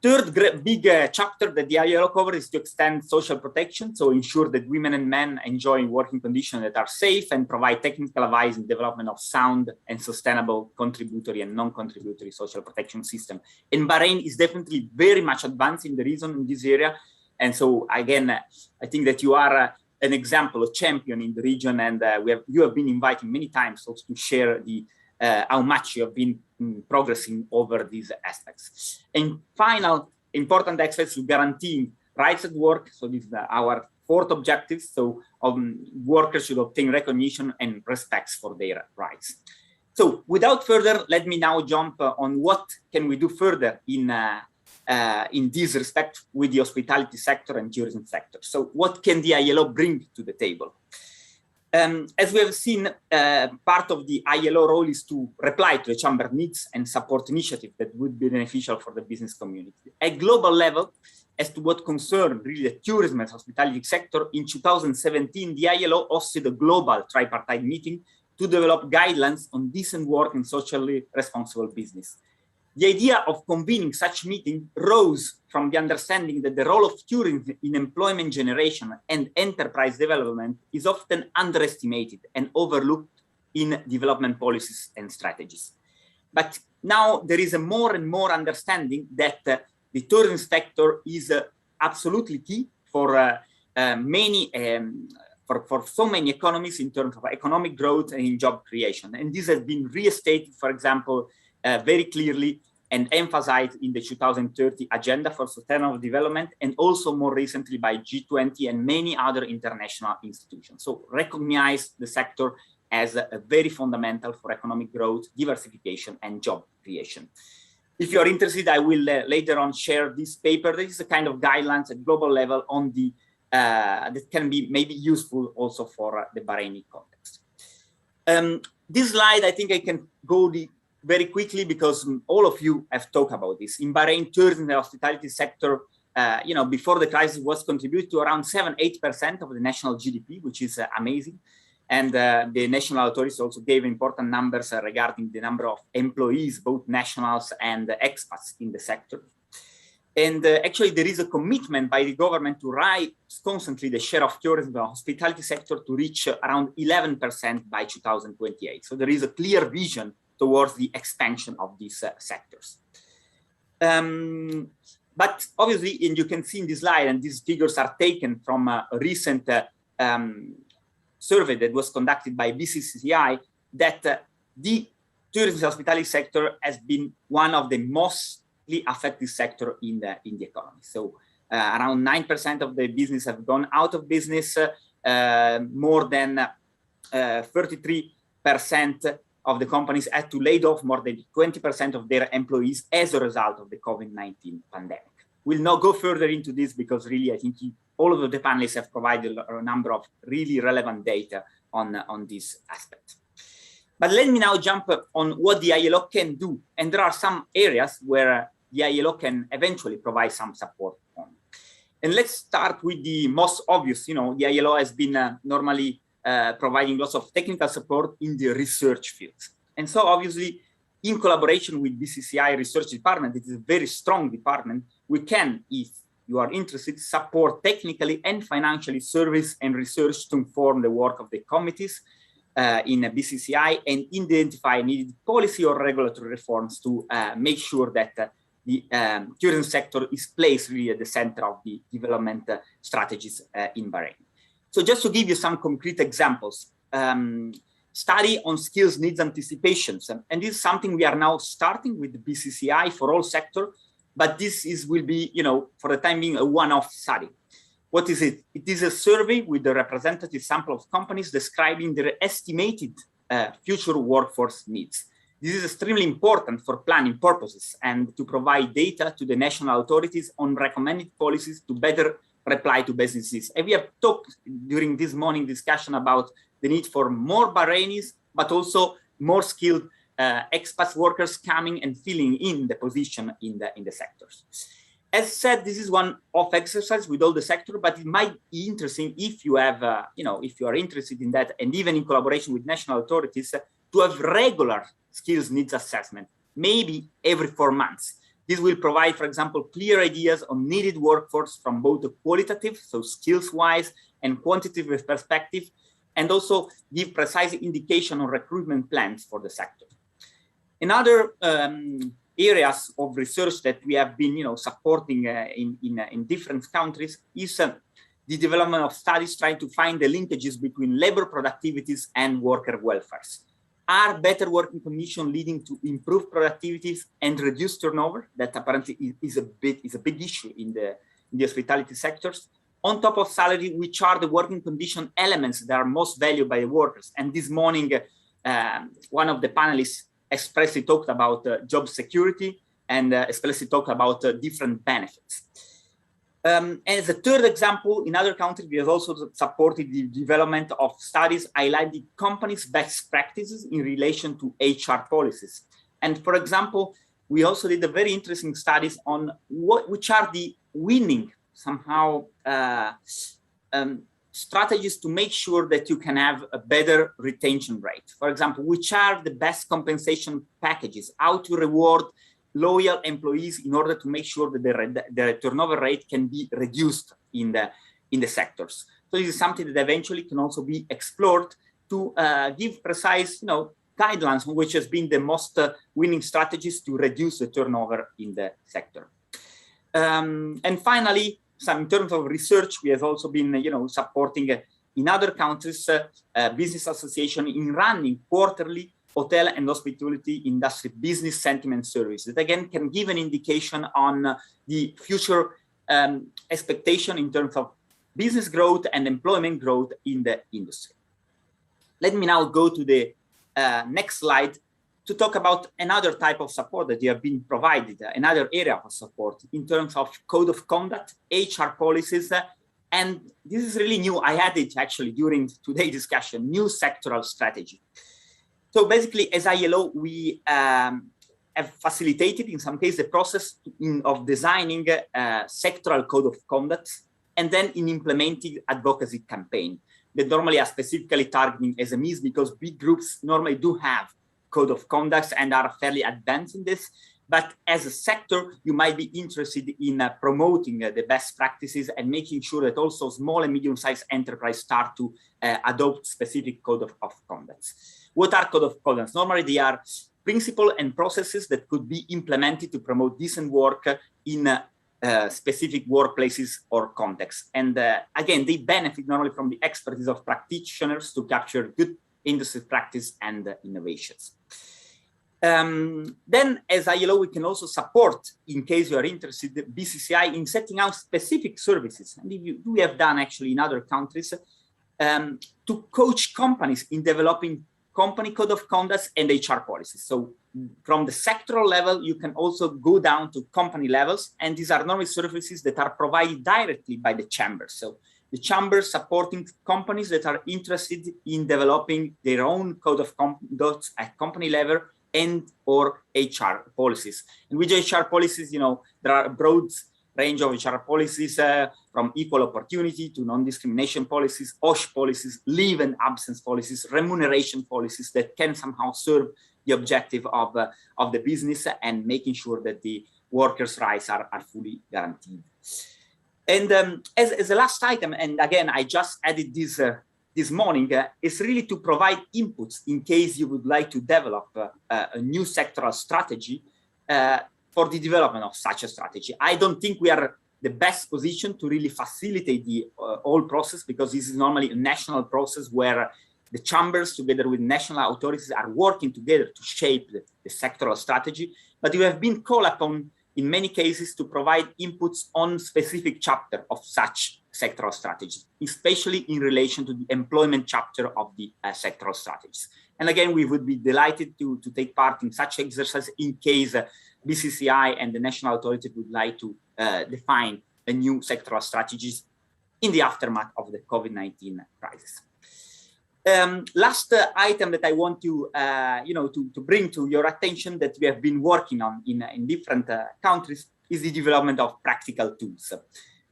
Third big chapter that the ILO covers is to extend social protection, so ensure that women and men enjoy working conditions that are safe and provide technical advice in development of sound and sustainable contributory and non-contributory social protection system. And Bahrain is definitely very much advanced in the region in this area. And so again, I think that you are an example, a champion in the region, and you have been invited many times also to share the how much you have been progressing over these aspects. And final important aspects to guaranteeing rights at work. So this is our fourth objective. So workers should obtain recognition and respects for their rights. So without further, let me now jump on what can we do further in this respect with the hospitality sector and tourism sector. So what can the ILO bring to the table? As we have seen, part of the ILO role is to reply to the chamber needs and support initiatives that would be beneficial for the business community. At global level, as to what concerns really the tourism and hospitality sector, in 2017, the ILO hosted a global tripartite meeting to develop guidelines on decent work and socially responsible business. The idea of convening such meeting rose from the understanding that the role of tourism in employment generation and enterprise development is often underestimated and overlooked in development policies and strategies. But now there is a more and more understanding that the tourism sector is absolutely key for for so many economies in terms of economic growth and in job creation. And this has been restated, for example, very clearly and emphasized in the 2030 Agenda for Sustainable Development, and also more recently by G20 and many other international institutions. So recognize the sector as a very fundamental for economic growth, diversification, and job creation. If you are interested, I will later on share this paper. This is a kind of guidelines at global level on the that can be maybe useful also for the Bahraini context. This slide, I think I can go very quickly because all of you have talked about this. In Bahrain, tourism and hospitality sector, before the crisis was contributed to around 7-8% of the national GDP, which is amazing. And the national authorities also gave important numbers regarding the number of employees, both nationals and expats in the sector. And actually, there is a commitment by the government to rise constantly the share of tourism and hospitality sector to reach around 11% by 2028. So there is a clear vision towards the expansion of these sectors. But obviously, and you can see in this slide, and these figures are taken from a recent survey that was conducted by BCCI, that the tourism and hospitality sector has been one of the mostly affected sector in the economy. So around 9% of the business have gone out of business, more than 33% of the companies had to lay off more than 20% of their employees as a result of the COVID-19 pandemic. We'll not go further into this because really I think all of the panelists have provided a number of really relevant data on this aspect. But let me now jump on what the ILO can do. And there are some areas where the ILO can eventually provide some support on. And let's start with the most obvious. The ILO has been normally providing lots of technical support in the research fields. And so obviously, in collaboration with BCCI Research Department, it is a very strong department, we can, if you are interested, support technically and financially service and research to inform the work of the committees, in a BCCI and identify needed policy or regulatory reforms to make sure that the tourism sector is placed really at the center of the development strategies in Bahrain. So just to give you some concrete examples, study on skills needs anticipations. And this is something we are now starting with the BCCI for all sector, but this will be, for the time being, a one-off study. What is it? It is a survey with a representative sample of companies describing their estimated future workforce needs. This is extremely important for planning purposes and to provide data to the national authorities on recommended policies to better reply to businesses. And we have talked during this morning discussion about the need for more Bahrainis, but also more skilled expat workers coming and filling in the position in the sectors. As said, this is one off exercise with all the sector, but it might be interesting if you have, if you are interested in that, and even in collaboration with national authorities, to have regular skills needs assessment, maybe every 4 months. This will provide, for example, clear ideas on needed workforce from both a qualitative, so skills-wise, and quantitative perspective, and also give precise indication on recruitment plans for the sector. Another areas of research that we have been, supporting in different countries is the development of studies trying to find the linkages between labor productivities and worker welfares. Are better working conditions leading to improved productivities and reduced turnover? That apparently is a big issue in the hospitality sectors. On top of salary, which are the working condition elements that are most valued by the workers? And this morning, one of the panelists expressly talked about job security and expressly talked about different benefits. As a third example, in other countries, we have also supported the development of studies highlighting companies' best practices in relation to HR policies. And for example, we also did a very interesting studies on which are the winning somehow strategies to make sure that you can have a better retention rate. For example, which are the best compensation packages, how to reward loyal employees in order to make sure that the turnover rate can be reduced in the sectors. So this is something that eventually can also be explored to give precise, guidelines on which has been the most winning strategies to reduce the turnover in the sector. And finally, in terms of research, we have also been, supporting in other countries business association in running quarterly hotel and hospitality industry business sentiment surveys that again can give an indication on the future expectation in terms of business growth and employment growth in the industry. Let me now go to the next slide to talk about another type of support that you have been provided, another area of support in terms of code of conduct, HR policies, and this is really new. I had it actually during today's discussion, new sectoral strategy. So basically, as ILO, we have facilitated, in some cases, the process of designing a sectoral code of conduct and then in implementing advocacy campaign that normally are specifically targeting SMEs because big groups normally do have code of conduct and are fairly advanced in this. But as a sector, you might be interested in promoting the best practices and making sure that also small and medium-sized enterprises start to adopt specific code of conduct. What are code of conduct? Normally, they are principles and processes that could be implemented to promote decent work in specific workplaces or contexts. And again, they benefit normally from the expertise of practitioners to capture good industry practice and innovations. Then as ILO, we can also support, in case you are interested, the BCCI in setting out specific services. And we have done actually in other countries to coach companies in developing company code of conduct and HR policies. So from the sectoral level, you can also go down to company levels. And these are normally services that are provided directly by the chambers. So the chambers supporting companies that are interested in developing their own code of conduct at company level and or HR policies. And with HR policies, there are a broad range of HR policies from equal opportunity to non-discrimination policies, OSH policies, leave and absence policies, remuneration policies that can somehow serve the objective of the business and making sure that the workers' rights are fully guaranteed. And as a last item, and again, I just added this this morning is really to provide inputs in case you would like to develop a new sectoral strategy for the development of such a strategy. I don't think we are the best position to really facilitate the whole process, because this is normally a national process where the chambers together with national authorities are working together to shape the sectoral strategy. But you have been called upon in many cases to provide inputs on specific chapter of such sectoral strategies, especially in relation to the employment chapter of the sectoral strategies. And again, we would be delighted to take part in such exercise in case BCCI and the national authority would like to define a new sectoral strategies in the aftermath of the COVID-19 crisis. Last item that I want to, to bring to your attention that we have been working on in different countries is the development of practical tools.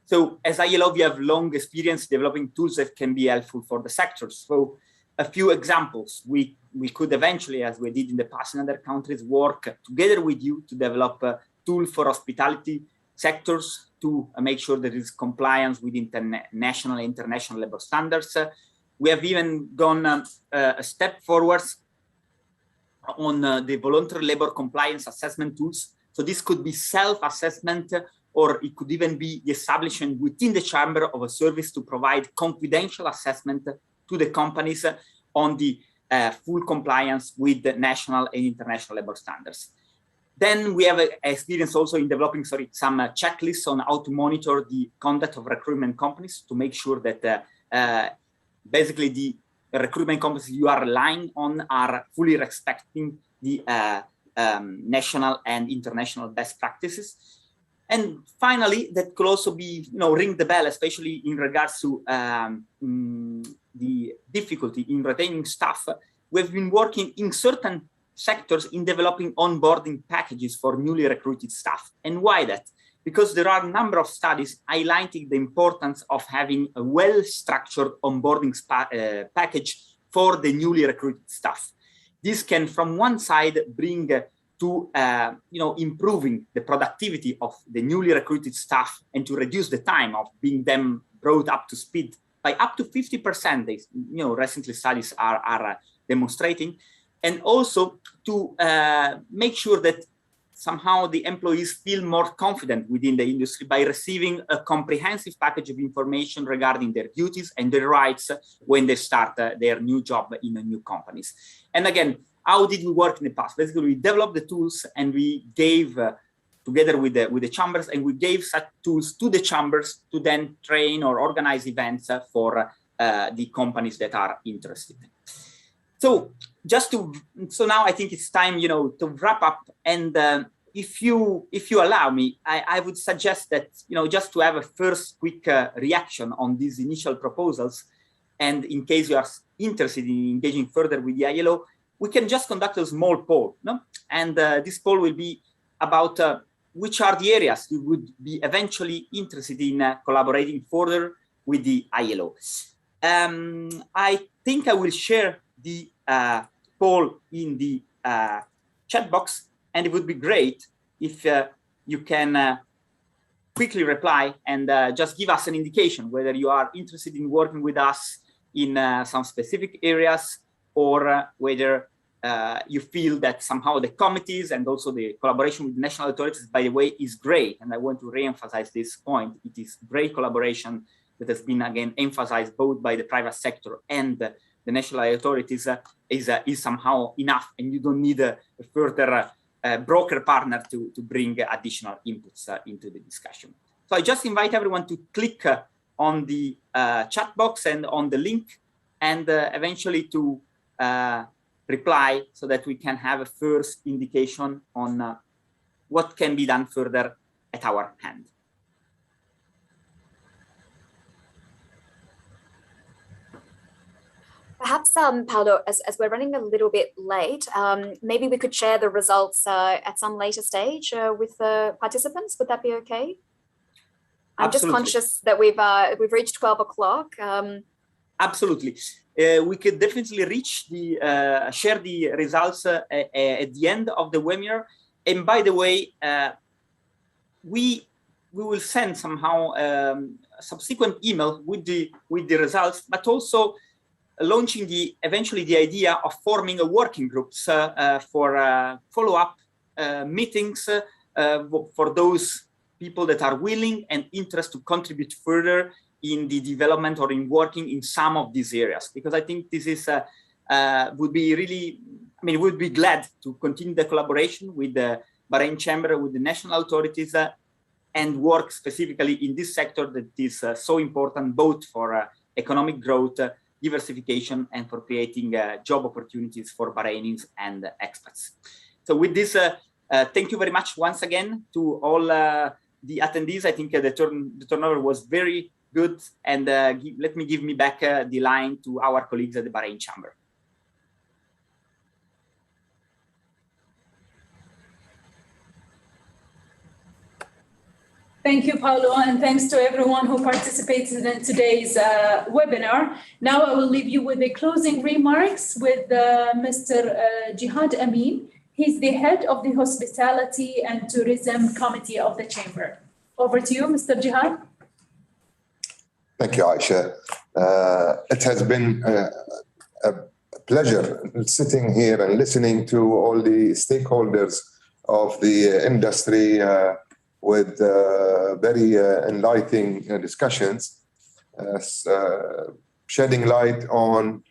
So as ILO, we have long experience developing tools that can be helpful for the sectors. So a few examples, we could eventually, as we did in the past in other countries, work together with you to develop a tool for hospitality sectors to make sure there is compliance with national and international labor standards. We have even gone a step forwards on the voluntary labor compliance assessment tools. So this could be self-assessment, or it could even be the establishment within the chamber of a service to provide confidential assessment to the companies on the full compliance with the national and international labor standards. Then we have experience also in developing, some checklists on how to monitor the conduct of recruitment companies to make sure that basically the recruitment companies you are relying on are fully respecting the national and international best practices. And finally, that could also be, ring the bell, especially in regards to the difficulty in retaining staff. We've been working in certain sectors in developing onboarding packages for newly recruited staff. And why that? Because there are a number of studies highlighting the importance of having a well-structured onboarding package for the newly recruited staff. This can, from one side, bring to improving the productivity of the newly recruited staff and to reduce the time of being them brought up to speed by up to 50%. Recently studies are demonstrating, and also to make sure that somehow the employees feel more confident within the industry by receiving a comprehensive package of information regarding their duties and their rights when they start their new job in the new companies. And again, how did we work in the past? Basically, we developed the tools and we gave, together with the chambers, and we gave such tools to the chambers to then train or organize events for the companies that are interested. So now I think it's time, to wrap up. And if you allow me, I would suggest that, just to have a first quick reaction on these initial proposals. And in case you are interested in engaging further with the ILO, we can just conduct a small poll, no? And this poll will be about which are the areas you would be eventually interested in collaborating further with the ILO. I think I will share the poll in the chat box, and it would be great if you can quickly reply and just give us an indication whether you are interested in working with us in some specific areas, or whether you feel that somehow the committees and also the collaboration with national authorities, by the way, is great. And I want to re-emphasize this point. It is great collaboration that has been, again, emphasized both by the private sector and the national authorities is somehow enough, and you don't need a further broker partner to bring additional inputs into the discussion. So I just invite everyone to click on the chat box and on the link, and eventually to reply so that we can have a first indication on what can be done further at our hand. Perhaps, Paolo, as we're running a little bit late, maybe we could share the results at some later stage with the participants. Would that be okay? I'm just conscious that we've reached 12 o'clock. Absolutely. We could definitely share the results at the end of the webinar. And by the way, we will send somehow a subsequent email with the results, but also launching eventually the idea of forming a working groups for follow-up meetings for those people that are willing and interested to contribute further in the development or in working in some of these areas. Because I think this is would be really, I mean, we would be glad to continue the collaboration with the Bahrain Chamber, with the national authorities, and work specifically in this sector that is so important both for economic growth, diversification, and for creating job opportunities for Bahrainis and expats. So with this, thank you very much once again to all the attendees. I think the turnover was very good, and let me give back the line to our colleagues at the Bahrain Chamber. Thank you, Paolo, and thanks to everyone who participated in today's webinar. Now I will leave you with the closing remarks with Mr. Jihad Amin. He's the head of the Hospitality and Tourism Committee of the Chamber. Over to you, Mr. Jihad. Thank you, Aisha. It has been a pleasure sitting here and listening to all the stakeholders of the industry with very enlightening discussions, shedding light on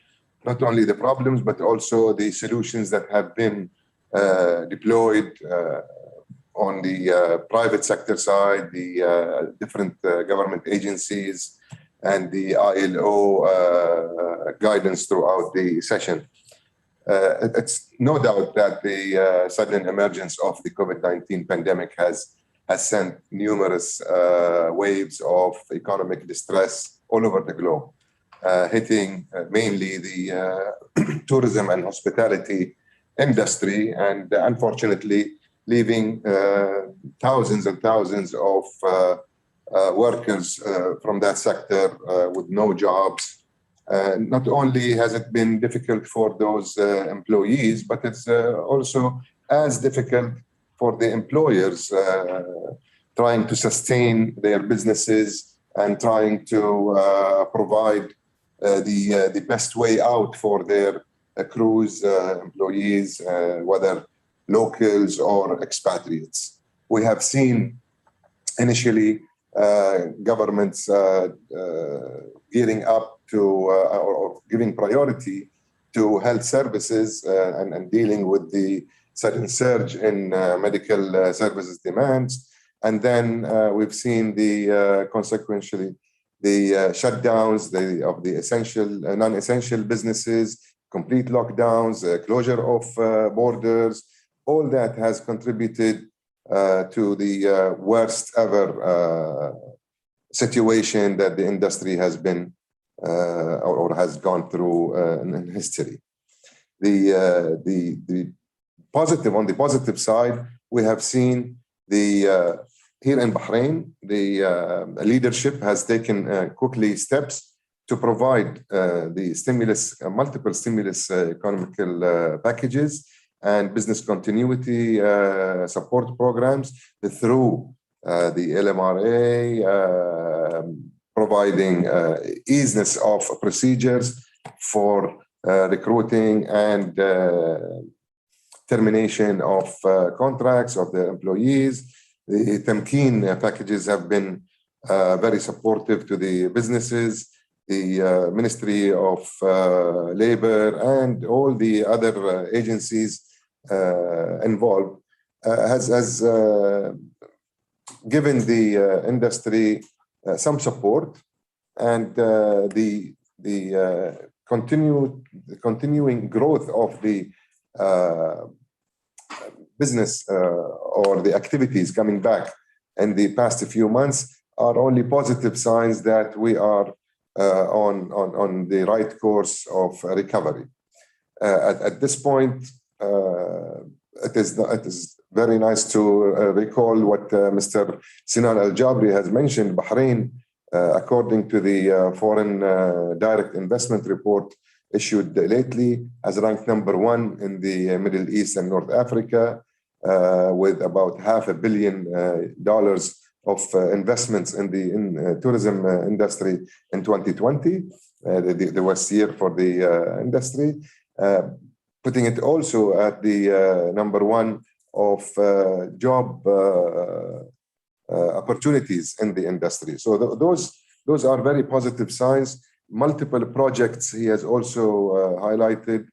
not only the problems, but also the solutions that have been deployed on the private sector side, the different government agencies, and the ILO guidance throughout the session. It's no doubt that the sudden emergence of the COVID-19 pandemic has sent numerous waves of economic distress all over the globe, hitting mainly the tourism and hospitality industry, and unfortunately leaving thousands and thousands of workers from that sector with no jobs. Not only has it been difficult for those employees, but it's also as difficult for the employers trying to sustain their businesses and trying to provide the best way out for their crews, employees, whether locals or expatriates. We have seen initially governments gearing up to or giving priority to health services and dealing with the sudden surge in medical services demands. And then we've seen the consequentially the shutdowns of the essential, non-essential businesses, complete lockdowns, closure of borders. All that has contributed to the worst ever situation that the industry has been or has gone through in history. The positive, on the positive side, we have seen the here in Bahrain, the leadership has taken quickly steps to provide the stimulus, multiple stimulus economical packages and business continuity support programs through the LMRA, providing easiness of procedures for recruiting and termination of contracts of the employees. The Tamkeen packages have been very supportive to the businesses. The Ministry of Labor and all the other agencies involved has given the industry some support, and the continuing growth of the business or the activities coming back in the past few months are only positive signs that we are on the right course of recovery. At this point, it is very nice to recall what Mr. Sinan Al-Jabri has mentioned. Bahrain, according to the Foreign Direct Investment Report issued lately, has ranked #1 in the Middle East and North Africa, with about $500 million of investments in the tourism industry in 2020. the worst year for the industry, putting it also at the number one of job opportunities in the industry. So those are very positive signs. Multiple projects he has also highlighted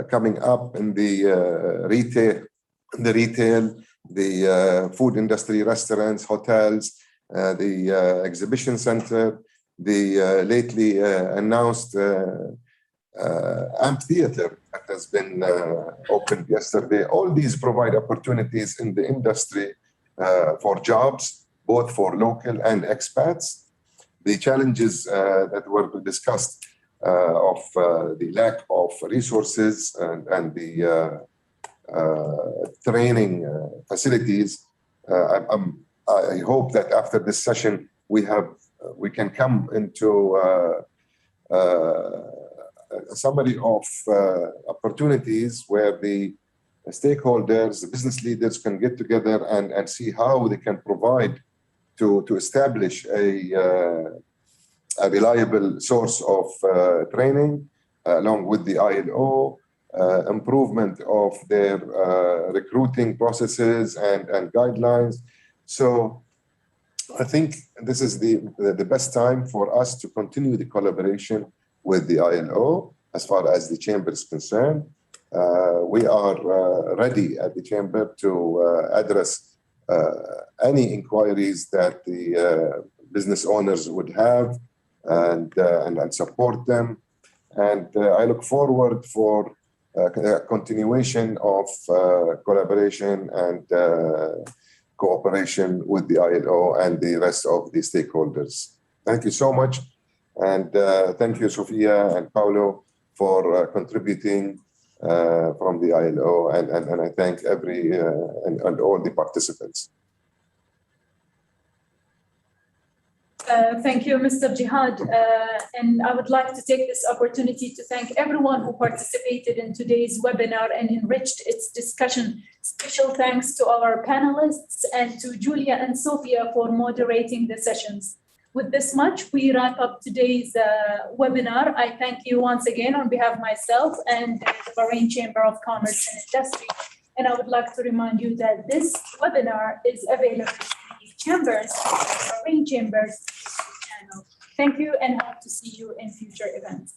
coming up in the retail, the food industry, restaurants, hotels, the exhibition center, the lately announced amphitheater that has been opened yesterday. All these provide opportunities in the industry for jobs, both for local and expats. The challenges that were discussed of the lack of resources and the training facilities. I hope that after this session we can come into a summary of opportunities where the stakeholders, the business leaders can get together and see how they can provide to establish a reliable source of training along with the ILO, improvement of their recruiting processes and guidelines. So I think this is the best time for us to continue the collaboration with the ILO as far as the chamber is concerned. We are ready at the chamber to address any inquiries that the business owners would have and support them. And I look forward for continuation of collaboration and cooperation with the ILO and the rest of the stakeholders. Thank you so much. And thank you, Sofia and Paulo, for contributing from the ILO. And I thank and all the participants. Thank you, Mr. Jihad. And I would like to take this opportunity to thank everyone who participated in today's webinar and enriched its discussion. Special thanks to our panelists and to Julia and Sophia for moderating the sessions. With this much, we wrap up today's webinar. I thank you once again on behalf of myself and the Bahrain Chamber of Commerce and Industry. And I would like to remind you that this webinar is available in the Chambers, Bahrain Chambers channel. Thank you and hope to see you in future events.